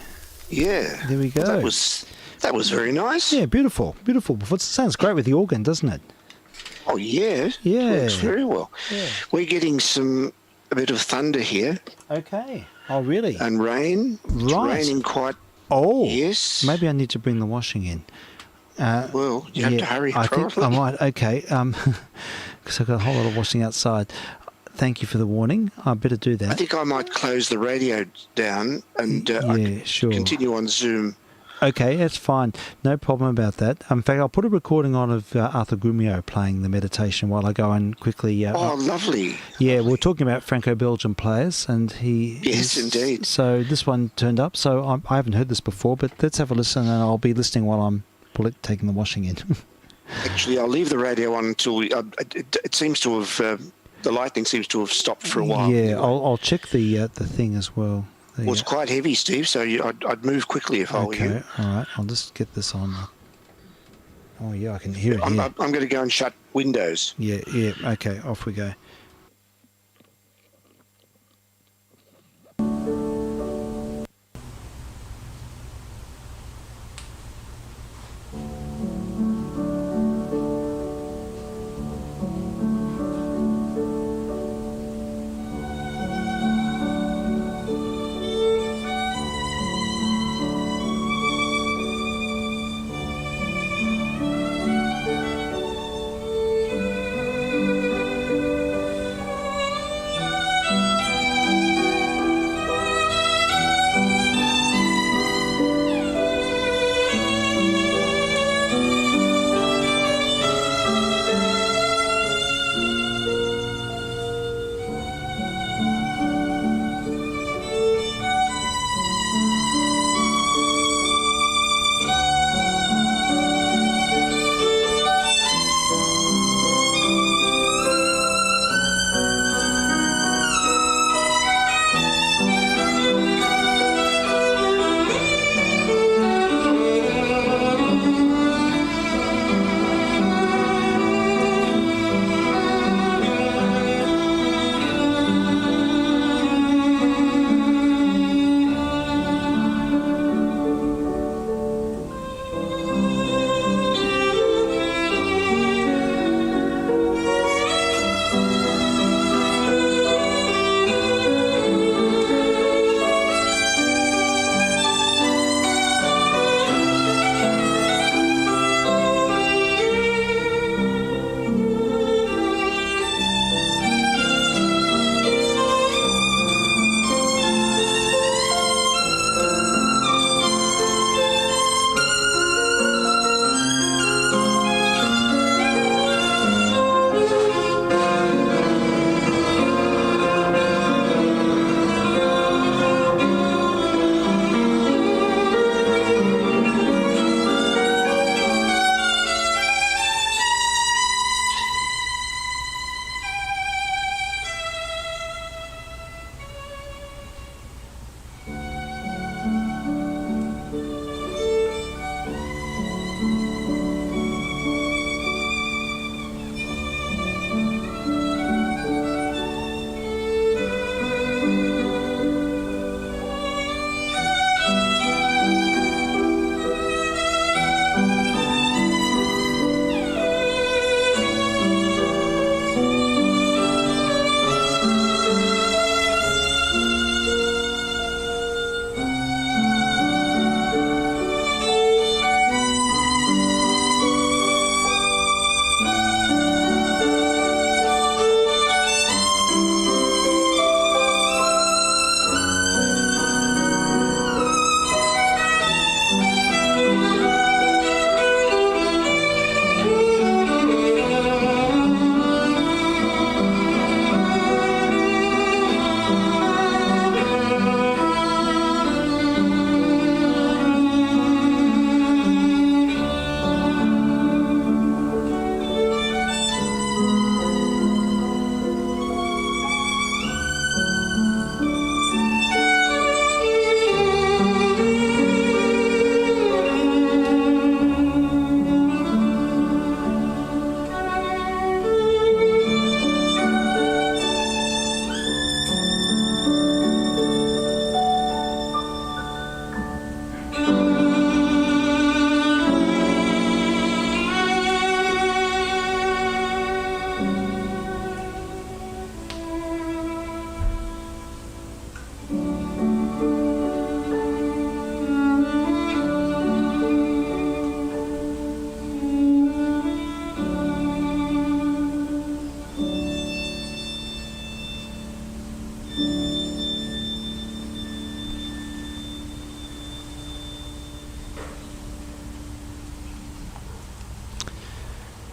Yeah. There we go. Well, that was very nice. Yeah, beautiful. Beautiful. It sounds great with the organ, doesn't it? Oh, yeah. Yeah. It works very well. Yeah. We're getting a bit of thunder here Okay. Oh, really? and rain. It's Right. raining quite. Oh. Yes. Maybe I need to bring the washing in. Well, you have to hurry, I probably. think I might. Okay. Because I've got a whole lot of washing outside. Thank you for the warning. I better do that. I think I might close the radio down and sure. continue on Zoom. Okay, that's fine. No problem about that. In fact, I'll put a recording on of Arthur Grumio playing the meditation while I go and quickly... Oh, lovely. Yeah, we're talking about Franco-Belgian players, and Yes, indeed. So this one turned up, so I haven't heard this before, but let's have a listen, and I'll be listening while I'm taking the washing in. Actually, I'll leave the radio on until it seems to have... the lightning seems to have stopped for a while. Yeah, anyway. I'll check the thing as well. Well, it's quite heavy, Steve, so I'd move quickly if I were you. Okay, all right. I'll just get this on. Oh, yeah, I can hear it I'm here. going to go and shut windows. Yeah, okay, off we go.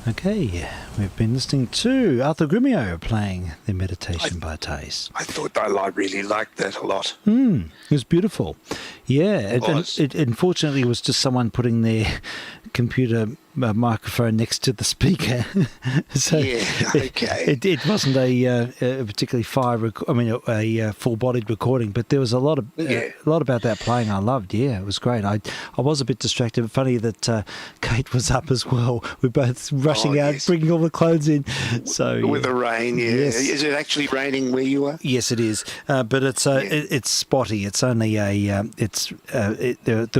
Okay, we've been listening to Arthur Grimio playing The Meditation by Taste. I thought I really liked that a lot. It was beautiful. Yeah, It unfortunately, it was just someone putting their computer microphone next to the speaker. So Yeah, okay. it wasn't a particularly a full-bodied recording, but there was a lot about that playing I loved. Yeah, it was great. I was a bit distracted. Funny that Kate was up as well. We're both rushing out, yes. bringing all the clothes in. So With the rain, yeah. Yes. Is it actually raining where you are? Yes, it is, but it's spotty. It's only there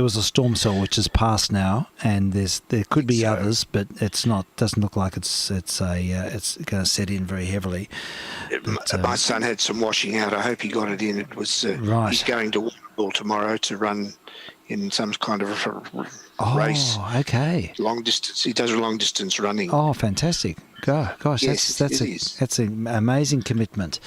was a storm cell which has passed now, and there could be others, but it's not. Doesn't look like it's going to set in very heavily. My son had some washing out. I hope he got it in. It was Right. He's going to Warrnambool tomorrow to run in some kind of race, Oh, okay. long distance. He does long distance running. Oh, fantastic! Gosh, Yes, that's it is. that's an amazing commitment.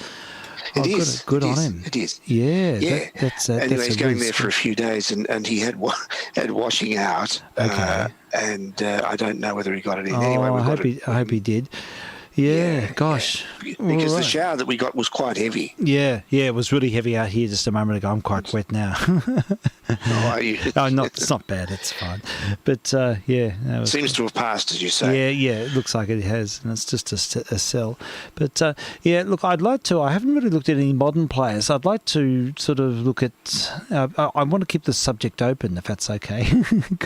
It is. Good It on is. him. It is. Yeah. Yeah. Anyway, he's going there for a few days, and he had washing out. Okay. And I don't know whether he got it in. Oh, Anyway, we I got hope it. I hope he did. Yeah. Gosh. Because All the right. shower that we got was quite heavy. Yeah, it was really heavy out here just a moment ago. I'm quite wet now. How are you? Oh, it's not bad. It's fine. But yeah, no, it was Seems to have passed, as you say. Yeah, it looks like it has, and it's just a cell. But yeah, look, I'd like to. I haven't really looked at any modern players. I'd like to sort of look at. I want to keep the subject open, if that's okay.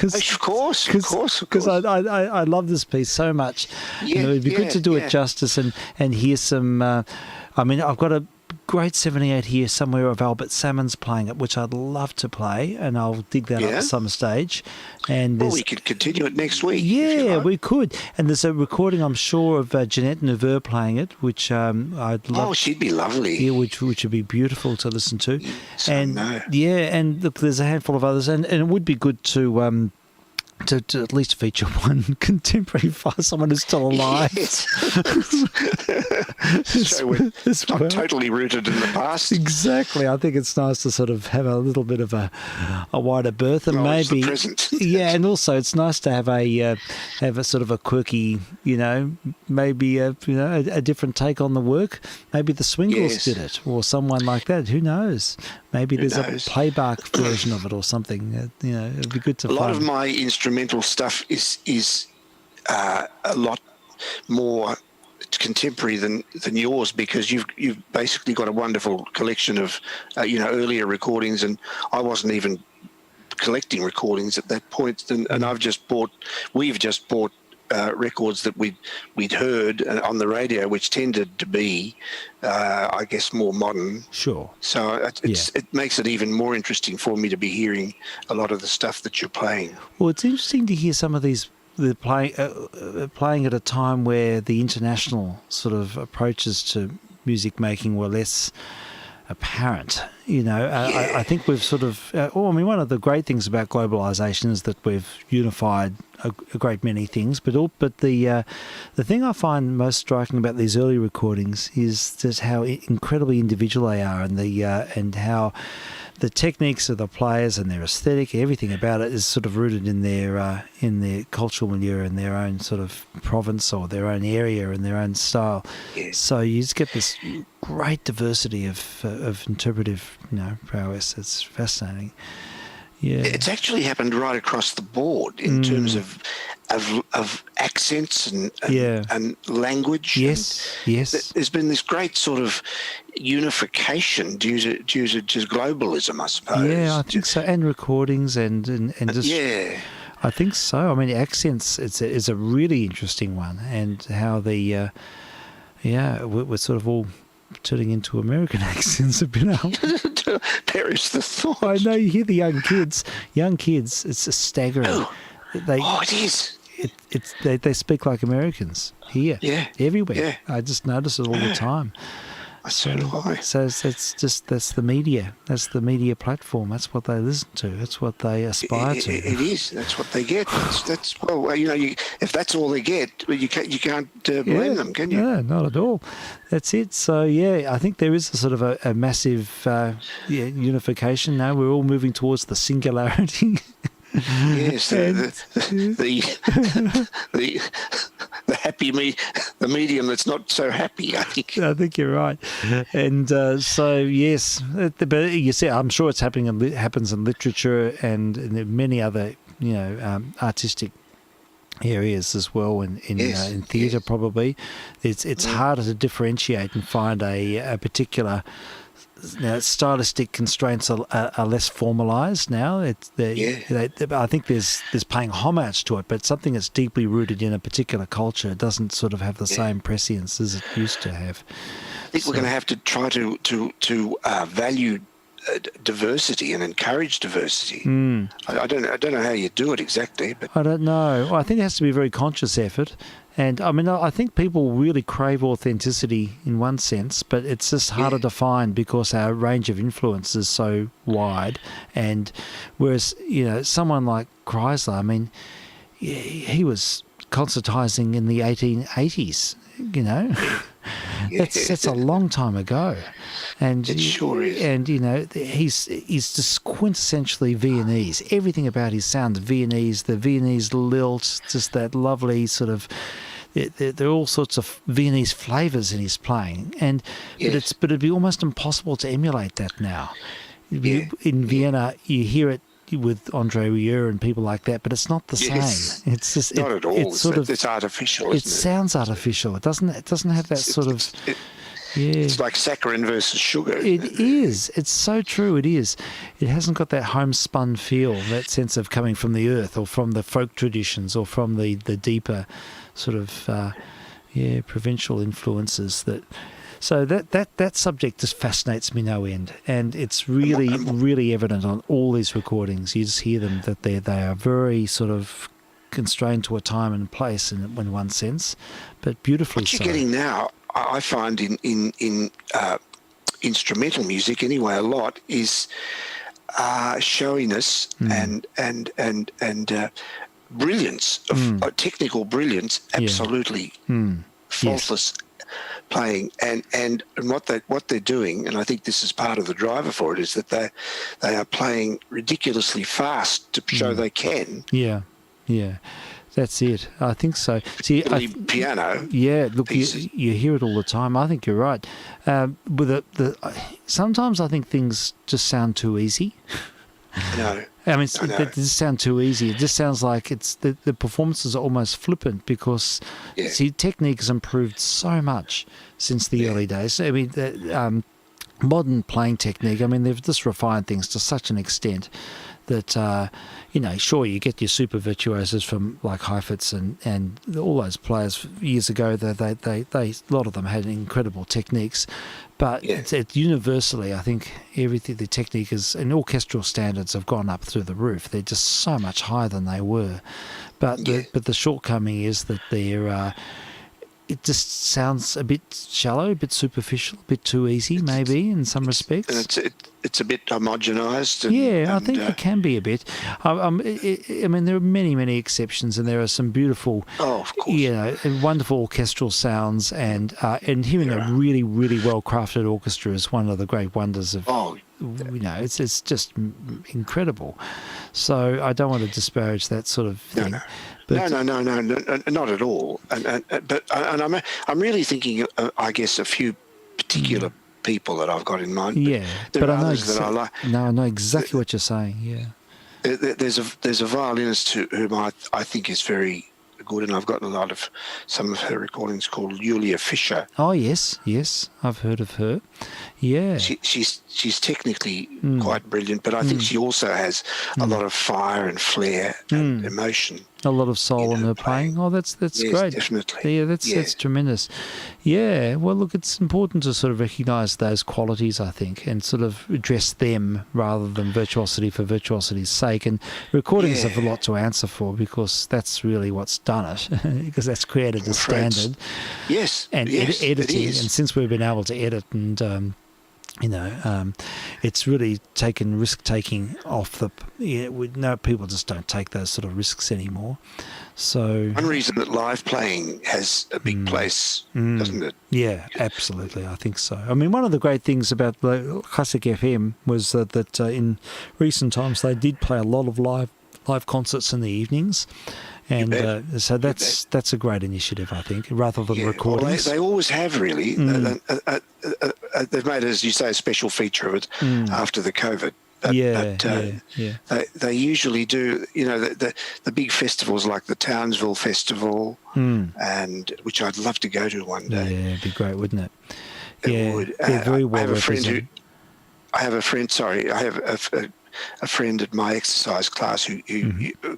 Of course. Because I love this piece so much. Yeah, It'd be good to do it justice and hear some. I've got a great 78 here somewhere of Albert Salmon's playing it, which I'd love to play, and I'll dig that up at some stage. And Well, we could continue it next week. if you yeah, like. we could. And there's a recording, I'm sure, of Jeanette Neveu playing it, which I'd love. Oh, she'd be lovely. Yeah, which would be beautiful to listen to. So And no. yeah, and look, there's a handful of others, and it would be good to at least feature one contemporary file, someone who's still alive. Yes. So we're as not well. totally rooted in the past. Exactly. I think it's nice to sort of have a little bit of a wider berth, and Well, it's the maybe present. yeah, and also it's nice to have a sort of a quirky, maybe a different take on the work. Maybe the Swingles Yes. did it, or someone like that. Who knows? Maybe there's knows? a playback version of it or something. It'd be good to A lot find. of my instrumental stuff is a lot more contemporary than yours, because you've basically got a wonderful collection of earlier recordings, and I wasn't even collecting recordings at that point, and we've just bought records that we'd heard on the radio, which tended to be I guess more modern. Sure. So it makes it even more interesting for me to be hearing a lot of the stuff that you're playing. Well, it's interesting to hear some of these playing at a time where the international sort of approaches to music making were less apparent. I think we've sort of. One of the great things about globalization is that we've unified a great many things. But the thing I find most striking about these early recordings is just how incredibly individual they are, and how the techniques of the players and their aesthetic, everything about it is sort of rooted in their cultural milieu, in their own sort of province or their own area and their own style. Yes. So you just get this great diversity of interpretive, prowess. It's fascinating. Yeah. It's actually happened right across the board in terms of accents and language. Yes. Yes. There's been this great sort of unification due to just globalism, I suppose. Yeah, I think so. And recordings and just yeah. I think so. I mean, accents. It's a really interesting one, and how we're sort of all turning into American accents a bit now. Perish the thought. I know, you hear the young kids. It's just staggering. It is. They speak like Americans here. Yeah. Everywhere. Yeah. I just notice it all the time. So do I. So that's the media. That's the media platform. That's what they listen to. That's what they aspire to. It is. That's what they get. That's if that's all they get, you can't blame them, can you? No, not at all. That's it. So yeah, I think there is a sort of a massive unification now. We're all moving towards the singularity. Yes, the the medium that's not so happy, I think. I think you're right. And so, yes, but you see, I'm sure it's happens in literature and in many other, artistic areas as well, in theatre probably. It's harder to differentiate and find a particular. Stylistic constraints are less formalised now. I think there's paying homage to it, but something that's deeply rooted in a particular culture doesn't sort of have the same prescience as it used to have. I think we're going to have to try to value diversity and encourage diversity. I don't know how you do it exactly, but I don't know. I think it has to be a very conscious effort. And I mean, I think people really crave authenticity in one sense, but it's just harder to find because our range of influence is so wide. And whereas, someone like Chrysler, I mean, he was concertizing in the 1880s, That's a long time ago. And it sure is. And, he's just quintessentially Viennese. Everything about his sounds Viennese, the Viennese lilt, just that lovely sort of... There are all sorts of Viennese flavours in his playing, but it'd be almost impossible to emulate that now. In Vienna, you hear it with Andre Rieu and people like that, but it's not the same. It's just not at all. It's artificial. It sounds artificial. It doesn't have that sort of. It's like saccharin versus sugar. It is. It's so true. It is. It hasn't got that homespun feel, that sense of coming from the earth or from the folk traditions or from the deeper sort of provincial influences that. So that subject just fascinates me no end, and it's really evident on all these recordings. You just hear them that they are very sort of constrained to a time and place in one sense, but beautifully. What you're getting now, I find in instrumental music anyway, a lot is showiness and brilliance of technical brilliance, absolutely faultless playing, and what they're doing, and I think this is part of the driver for it, is that they are playing ridiculously fast to show they can. Yeah. That's it. I think so. See, piano. Yeah, look, you hear it all the time. I think you're right. With sometimes I think things just sound too easy. No. I mean, it just sounds too easy. It just sounds like it's the performances are almost flippant because technique has improved so much since the early days. I mean, modern playing technique. I mean, they've just refined things to such an extent that sure, you get your super virtuosos from like Heifetz and all those players years ago. They a lot of them had incredible techniques, but it's universally, I think the technique is, and orchestral standards have gone up through the roof. They're just so much higher than they were, but the shortcoming is that they're. It just sounds a bit shallow, a bit superficial, a bit too easy, maybe in some respects. And it's a bit homogenised. I think it can be a bit. I mean, there are many exceptions, and there are some beautiful, of course, and wonderful orchestral sounds, and hearing a really well crafted orchestra is one of the great wonders of. It's just incredible. So I don't want to disparage that sort of thing. No. But no, not at all. But I'm really thinking, I guess, a few particular people that I've got in mind. But I know that I like. No, I know exactly what you're saying. Yeah. There's a violinist whom I think is very good, and I've got a lot of some of her recordings, called Julia Fischer. Oh yes, I've heard of her. Yeah, she's technically quite brilliant, but I think she also has a lot of fire and flair and emotion. A lot of soul in her playing. Oh, that's great. Definitely. Yeah, that's tremendous. Yeah, well, look, it's important to sort of recognise those qualities, I think, and sort of address them rather than virtuosity for virtuosity's sake. And recordings have a lot to answer for, because that's really what's done it, because that's created a standard. Yes. And editing, and since we've been able to edit and it's really taken risk-taking off the. People just don't take those sort of risks anymore. So one reason that live playing has a big place, doesn't it? Yeah, absolutely. I think so. I mean, one of the great things about the Classic FM was that in recent times they did play a lot of live live concerts in the evenings. And so that's a great initiative, I think, rather than recordings. Well, they always have, really. They've made, as you say, a special feature of it after the COVID. They usually do, the big festivals like the Townsville Festival, and which I'd love to go to one day. Yeah, it'd be great, wouldn't it? It would. They're very well I have a friend at my exercise class who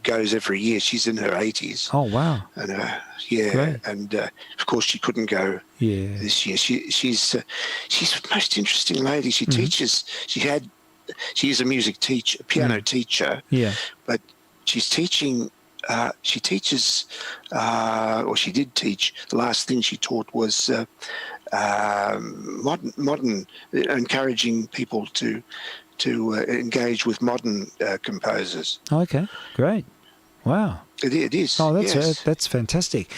goes every year. She's in her 80s. Oh, wow. And Great. and of course she couldn't go this year. She's a most interesting lady. She teaches. She is a music teacher, a piano teacher. Yeah. But she's teaching. She teaches, or she did teach. The last thing she taught was modern, encouraging people to engage with modern composers. Okay, great. Wow. It is. Oh, that's fantastic.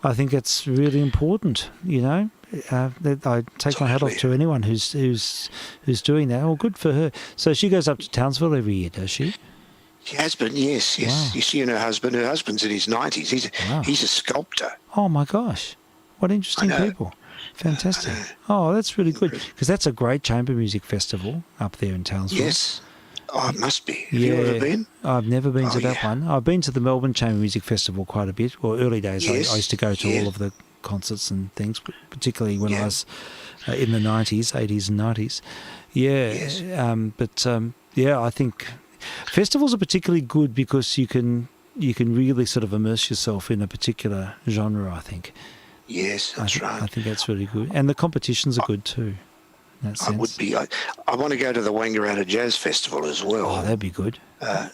I think it's really important. I take my hat off to anyone who's doing that. Oh, good for her. So she goes up to Townsville every year, does she? She has been, yes. Wow. She and her husband. Her husband's in his 90s. He's a sculptor. Oh my gosh, what interesting people! Fantastic. Oh, that's really good, because that's a great chamber music festival up there in Townsville. Yes. Oh, it must be. Have you ever been? I've never been to that one. I've been to the Melbourne Chamber Music Festival quite a bit. Well, early days, I used to go to all of the concerts and things, particularly when I was in the 80s and 90s. Yeah. Yes. I think festivals are particularly good because you can really sort of immerse yourself in a particular genre, I think. Yes, that's right. I think that's really good. And the competitions are good too. I would be. I want to go to the Wangaratta Jazz Festival as well. Oh, that'd be good.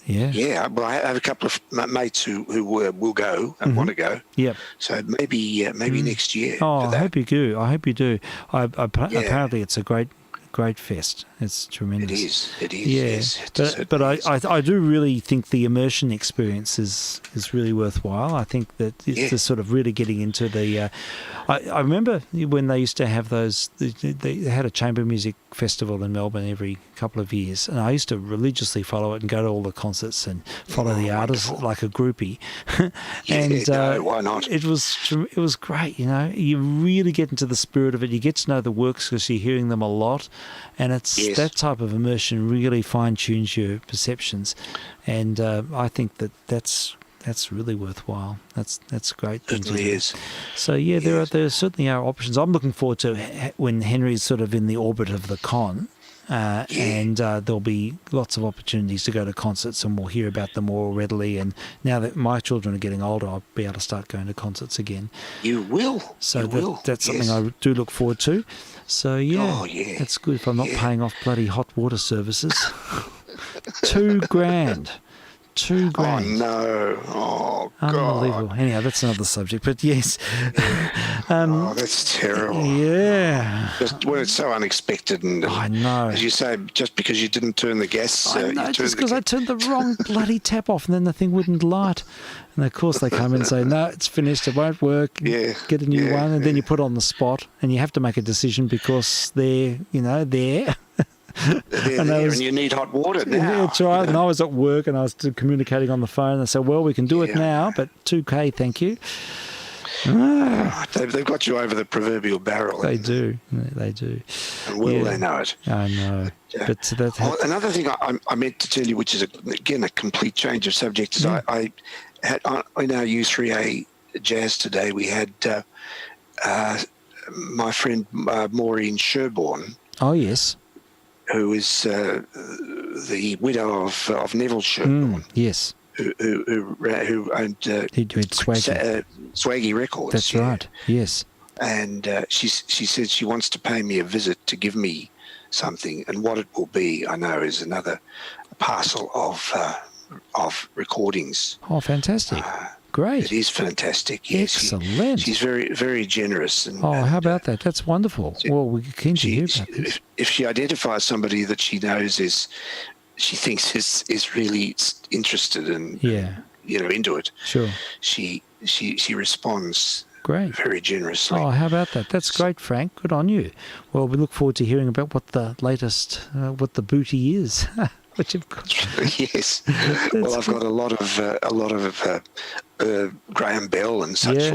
Yeah. Well, I have a couple of mates who will go and want to go. Yep. So maybe next year. Oh, I hope you do. Apparently, it's a great fest. It's tremendous. It is. Yeah. Yes, but I do really think the immersion experience is really worthwhile. I think that it's just sort of really getting into the. I remember when they used to have those. They had a chamber music festival in Melbourne every couple of years, and I used to religiously follow it and go to all the concerts and follow the artists like a groupie. Why not? It was great. You really get into the spirit of it. You get to know the works because you're hearing them a lot, and it's that type of immersion really fine-tunes your perceptions, and I think that's really worthwhile. That's a great thing to do. Is. So there certainly are options. I'm looking forward to when Henry's sort of in the orbit of the con, and there'll be lots of opportunities to go to concerts, and we'll hear about them more readily. And now that my children are getting older, I'll be able to start going to concerts again. You will. So that's something I do look forward to. So that's good if I'm not paying off bloody hot water services. $2,000. $2,000. Oh no! Oh God! Unbelievable. Anyhow, that's another subject. But yes, that's terrible. Yeah. Just when it's so unexpected, and I know. As you say, just because you didn't turn the gas, I know, just because I turned the wrong bloody tap off, and then the thing wouldn't light. And of course they come in and say, "No, it's finished. It won't work. Yeah. Get a new one." And then you put it on the spot, and you have to make a decision because they're there. And you need hot water now. Yeah, that's right. And I was at work and I was communicating on the phone. And they said, "Well, we can do it now, but $2,000, thank you." They've got you over the proverbial barrel. They do. They do. And they know it. I know. But another thing I meant to tell you, which is again a complete change of subject, is I had in our U3A jazz today. We had my friend Maureen Sherborne. Oh yes. Who is the widow of Neville Sherborne? Yes. Who owned Swaggy Records. That's right. Yes. And she said she wants to pay me a visit to give me something, and what it will be, I know, is another parcel of recordings. Oh, fantastic! Great. It is fantastic. Yes. Excellent. She's very, very generous. And, how about that? That's wonderful. Well, we're keen to hear about this. If she identifies somebody that she knows she thinks is really interested and into it, sure, she responds. Great. Very generously. Oh, how about that? That's great, Frank. Good on you. Well, we look forward to hearing about what the latest, what the booty is. what you've got. Yes. Well, I've got a lot of Graham Bell and such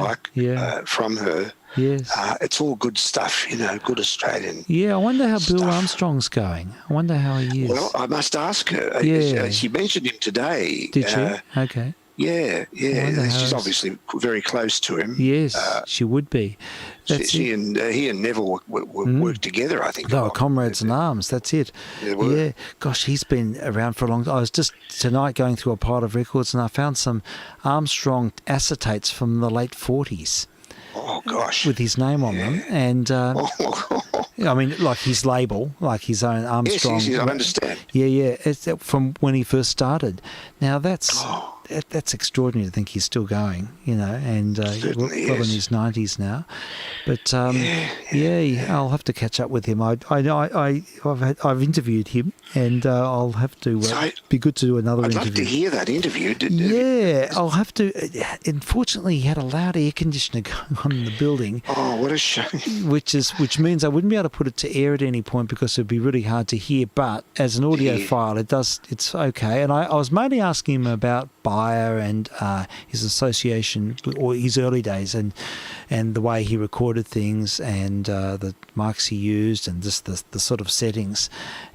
from her. Yes. It's all good stuff, good Australian. Yeah, I wonder how Bill stuff. Armstrong's going. I wonder how he is. Well, I must ask her. Yeah. She mentioned him today. Did she? Okay. Yeah. She's obviously very close to him. Yes, she would be. He and Neville worked together, I think. They were comrades in arms, that's it. Yeah. Gosh, he's been around for a long time. I was just tonight going through a pile of records and I found some Armstrong acetates from the late 40s. Oh, gosh. With his name on them. And, I mean, like his label, like his own Armstrong. Yes, I understand. Yeah. It's from when he first started. Now, that's extraordinary to think he's still going, and well in his 90s now. But I'll have to catch up with him. I've interviewed him, and I'll have to be good to do another interview. I'd love to hear that interview. I'll have to. Unfortunately, he had a loud air conditioner going on in the building. Oh, what a shame! Which means I wouldn't be able to put it to air at any point because it'd be really hard to hear. But as an audio file, it's okay. And I was mainly asking him about Bayer and his association or his early days and the way he recorded things and the mics he used and just the sort of settings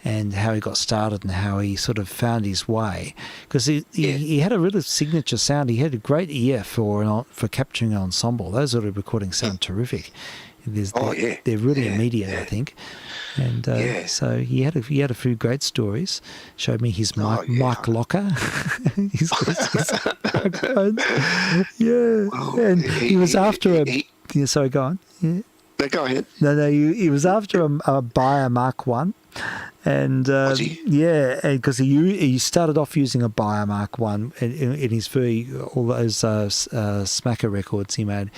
and how he got started and how he sort of found his way, because he had a really signature sound. He had a great ear for capturing an ensemble. Those sort of recordings sound terrific. They're really immediate, I think. And so he had a few great stories. Showed me his mic locker. his microphones. Yeah. And he was after sorry, go on. Yeah. No, go ahead. No, he was after a Bayer Mark 1. And was he? because he started off using a Bayer Mark 1 in his all those smacker records he made,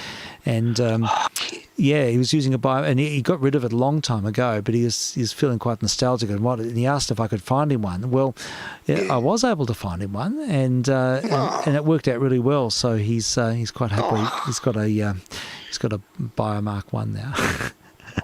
and he was using a Bayer, and he got rid of it a long time ago. But he's feeling quite nostalgic and he asked if I could find him one. Well, I was able to find him one, and it worked out really well. So he's quite happy. He's got a Bayer Mark 1 now.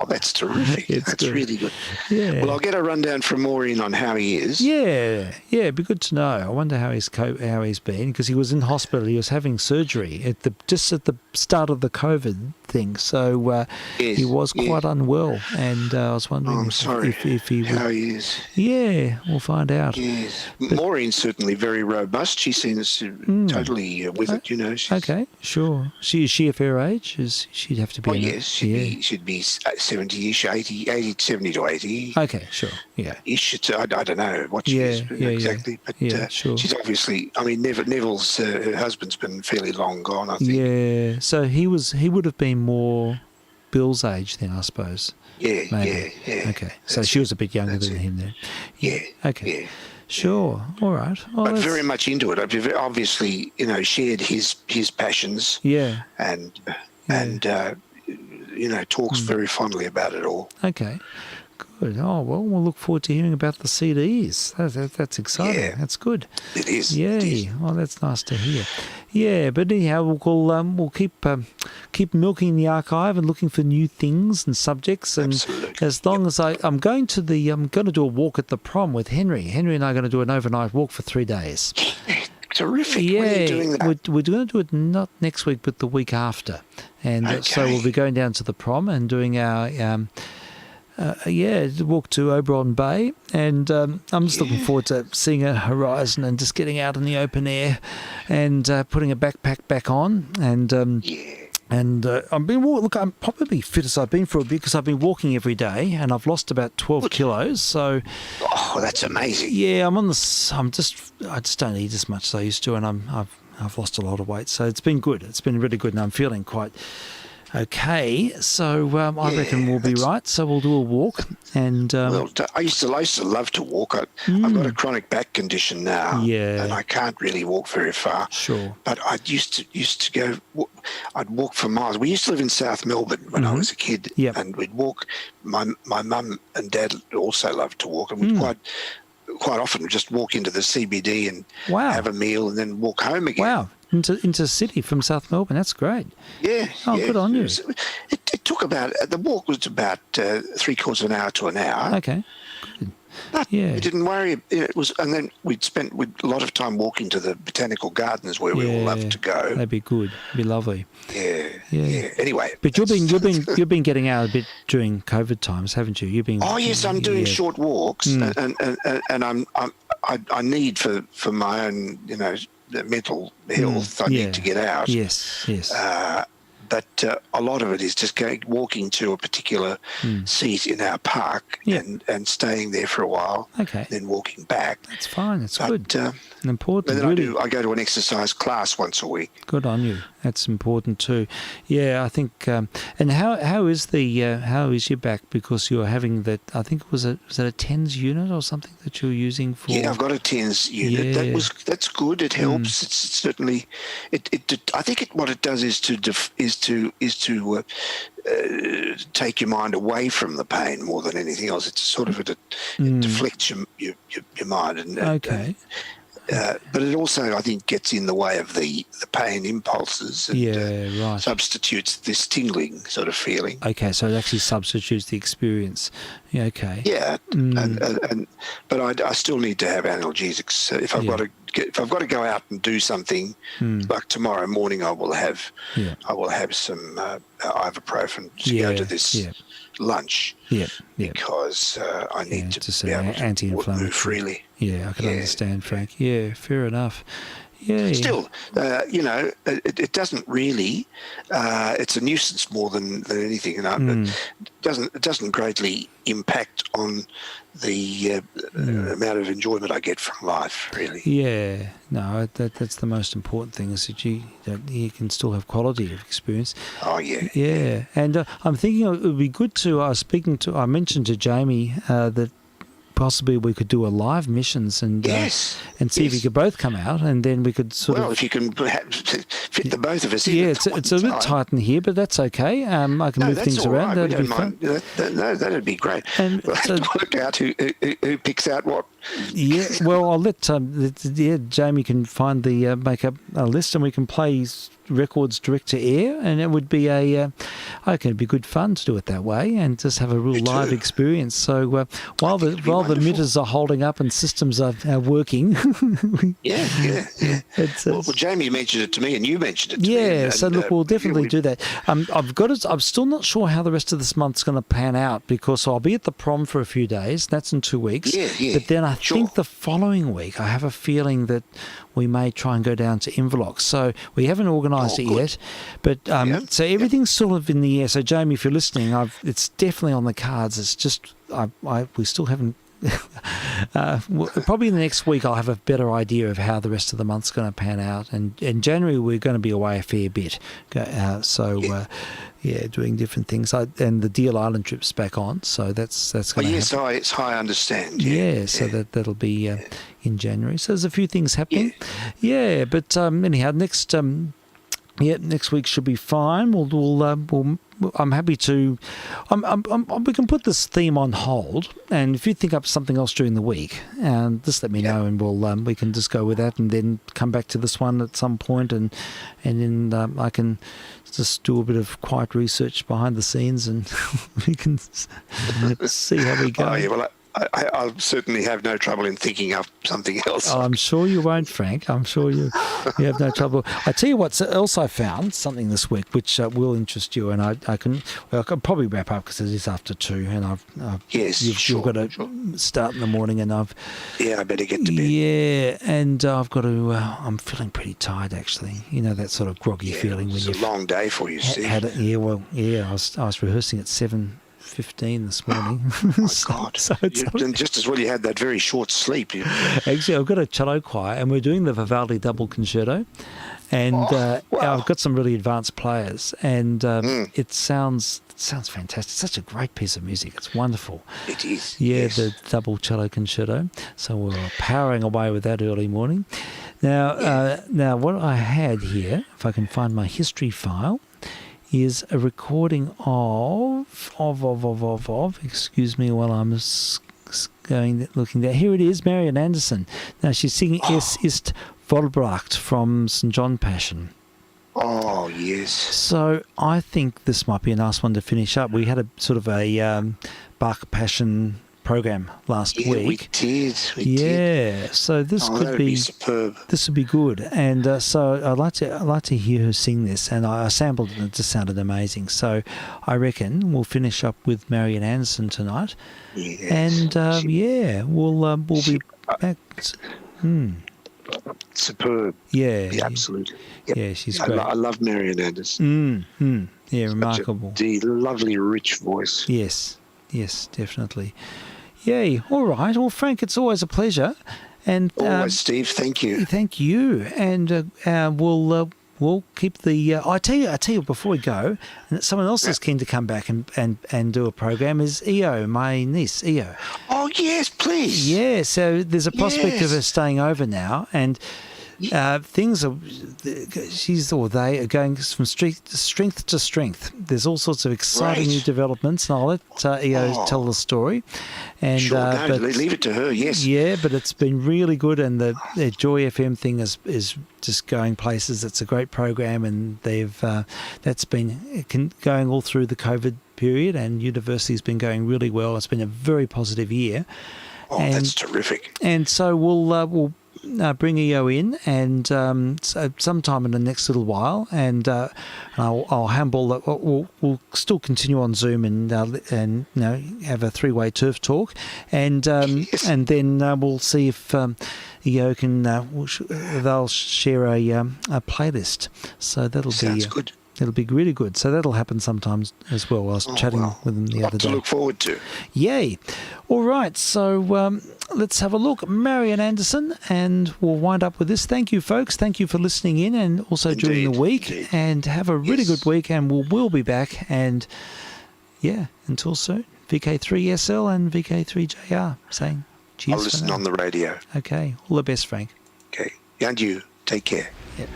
Oh, that's terrific. That's good. Really good. Yeah. Well, I'll get a rundown from Maureen on how he is. Yeah, it'd be good to know. I wonder how he's been, because he was in hospital. He was having surgery just at the start of the COVID thing, so he was quite unwell. And I was wondering if he how he is. Yeah, we'll find out. Yes, Maureen's certainly very robust. She seems totally with it. She's, okay, sure. Is she a fair age? She'd have to be. Oh yes, she'd be 70-ish, 70 to 80. Okay, sure, yeah. Ish. I don't know what she is exactly, but sure. She's obviously. I mean, Neville's her husband's been fairly long gone, I think. Yeah, so he would have been more Bill's age then, I suppose. Yeah, maybe. Yeah. Okay, so she was a bit younger than him then. Yeah. Okay. Yeah. Sure. All right. Well, but very much into it. Obviously, shared his passions. Yeah. And talks very fondly about it all. Okay, good. Oh, well, we'll look forward to hearing about the CDs. That's exciting. Yeah. That's good. It is. Yeah. It is. Oh, that's nice to hear. Yeah, but anyhow, we'll keep milking the archive and looking for new things and subjects. And absolutely. As long as I'm going to do a walk at the prom with Henry. Henry and I are going to do an overnight walk for 3 days. Terrific. Yeah, when are you doing that? We're going to do it not next week, but the week after. And so we'll be going down to the prom and doing our walk to Oberon Bay. And I'm just looking forward to seeing a horizon and just getting out in the open air and putting a backpack back on. And And I'm probably fit as I've been for a bit because I've been walking every day and I've lost about 12 kilos. So, that's amazing. Yeah, I just don't eat as much as I used to, and I've lost a lot of weight. So it's been good. It's been really good, and I'm feeling quite okay. So I reckon we'll be right. So we'll do a walk. And I used to love to walk. I've got a chronic back condition now, and I can't really walk very far. Sure. But I used to go. I'd walk for miles. We used to live in South Melbourne when I was a kid, and we'd walk. My mum and dad also loved to walk, and we'd quite often just walk into the CBD and have a meal, and then walk home again. Wow. Into city from South Melbourne. That's great. Yeah. Oh, good on you. It took the walk was about 3/4 of an hour to an hour. Okay. Good. We didn't worry. It was, and then we'd spent a lot of time walking to the botanical gardens where we all love to go. That'd be good. It'd be lovely. Yeah. Anyway, but you've been getting out a bit during COVID times, haven't you? You've been. Oh yes, I'm doing short walks, and I need for my own mental health. I need to get out. Yes. But a lot of it is just walking to a particular seat in our park and staying there for a while. Okay. Then walking back. That's fine. That's good. And important. And then I go to an exercise class once a week. Good on you. That's important too. Yeah, I think. And how is your back? Because you're having that. I think was it a TENS unit or something that you're using for? Yeah, I've got a TENS unit. Yeah. That's good. It helps. It's certainly. I think what it does is to take your mind away from the pain more than anything else. It's sort of it deflects your mind. Okay. But it also, I think, gets in the way of the pain impulses and substitutes this tingling sort of feeling. Okay, so it actually substitutes the experience. Yeah, okay. Yeah, but I still need to have analgesics. If I've got to go out and do something, like tomorrow morning, I will have some ibuprofen to go to this lunch. Because I need to be able to move freely. Yeah, I can understand, Frank. Yeah, fair enough. Yeah. Still, it doesn't really. It's a nuisance more than anything, and it doesn't greatly impact on the amount of enjoyment I get from life. Really. Yeah. No, that's the most important thing is that you can still have quality of experience. Oh yeah. Yeah, and I'm thinking it would be good to. I mentioned to Jamie that possibly we could do a live missions and see if we could both come out, and then we could sort of. Well, if you can fit the both of us in. Yeah, it's a bit tight in here, but that's okay. I can move things around. Right. That'd be fun. That'd be great. And we'll have to work out who picks out what. Yeah, well, I'll let Jamie can find make up a list, and we can play records direct to air, and it would be it'd be good fun to do it that way and just have a real live experience. So while the mitters are holding up and systems are working, well, Jamie mentioned it to me, and you mentioned it to me. Yeah, so look, we'll definitely do that. I'm still not sure how the rest of this month's going to pan out because I'll be at the prom for a few days. That's in 2 weeks. Yeah. But then I think the following week, I have a feeling that we may try and go down to Inverloch. So we haven't organised it yet, but so everything's sort of in the air. So Jamie, if you're listening, it's definitely on the cards. It's just we still haven't. Probably in the next week I'll have a better idea of how the rest of the month's going to pan out. And in January we're going to be away a fair bit. Doing different things. And the Deal Island trip's back on, so that's going to happen. Yes, I understand. So that'll be in January. So there's a few things happening. Yeah, but anyhow, next week should be fine. We'll I'm happy to. We can put this theme on hold, and if you think up something else during the week, just let me know, and we can just go with that, and then come back to this one at some point, and then I can just do a bit of quiet research behind the scenes, and we can see how we go. Oh, yeah, well, I'll certainly have no trouble in thinking up something else. Oh, I'm sure you won't, Frank. I'm sure you have no trouble. I tell you what else I found, something this week which will interest you, and I can probably wrap up because it is after 2, and you've got to start in the morning, and I better get to bed. Yeah, and I've got to. I'm feeling pretty tired actually. You know that sort of groggy feeling when it's a long day for you, Steve. I was rehearsing at 7:15 this morning. Oh, God. So just as well you had that very short sleep. Actually, I've got a cello choir, and we're doing the Vivaldi double concerto, and I've got some really advanced players, and it sounds fantastic. It's such a great piece of music. It's wonderful. It is. Yeah, yes. The double cello concerto. So we're powering away with that early morning. Now what I had here, if I can find my history file, is a recording of excuse me while I'm looking there. Here it is, Marian Anderson. Now she's singing Es ist vollbracht from St. John Passion. Oh, yes. So I think this might be a nice one to finish up. We had a sort of a Bach Passion program last Yeah, we week. did. We did. Yeah, so this Oh, could that'd be be superb. this would be good, and so I'd like to hear her sing this, and I sampled it and it just sounded amazing. So I reckon we'll finish up with Marian Anderson tonight, Yes. and we'll be back. Superb. Yeah, Yeah, absolutely. Yep. yeah, she's I, great. I love Marian Anderson. Yeah, Such remarkable. a lovely, rich voice. Yes, definitely. Yay. All right. Well, Frank, it's always a pleasure. And Always, Steve. Thank you. thank you. And we'll keep the. I tell you before we go, and someone else is keen to come back and do a program is Io, my niece Io. Oh yes, please. Yeah. So there's a prospect of Yes. her staying over now, and things are. They are going from strength to strength. There's all sorts of exciting Great. new developments, and I'll let Io tell the story. And Sure. No, but leave it to her. Yes. yeah, but it's been really good, and the Joy FM thing is just going places. It's a great program, and that's been going all through the COVID period, and university's been going really well. It's been a very positive year. Oh, that's terrific. And so we'll bring EO in, and so sometime in the next little while, and I'll handle that. We'll still continue on Zoom and have a three-way turf talk, and Yes. and then we'll see if EO can they'll share a playlist. So that'll Sounds good. It'll be really good. So that'll happen sometimes as well. I was chatting with them the Lot other to day. look forward to. Yay. All right. So let's have a look. Marian Anderson, and we'll wind up with this. Thank you, folks. Thank you for listening in, and also during the Indeed, week. indeed. And have a really good week, and we'll be back. And yeah, until soon. vk3sl and vk3jr saying cheers. I'll for listen now. on the radio. Okay. All the best, Frank. Okay. And you. Take care. Yep.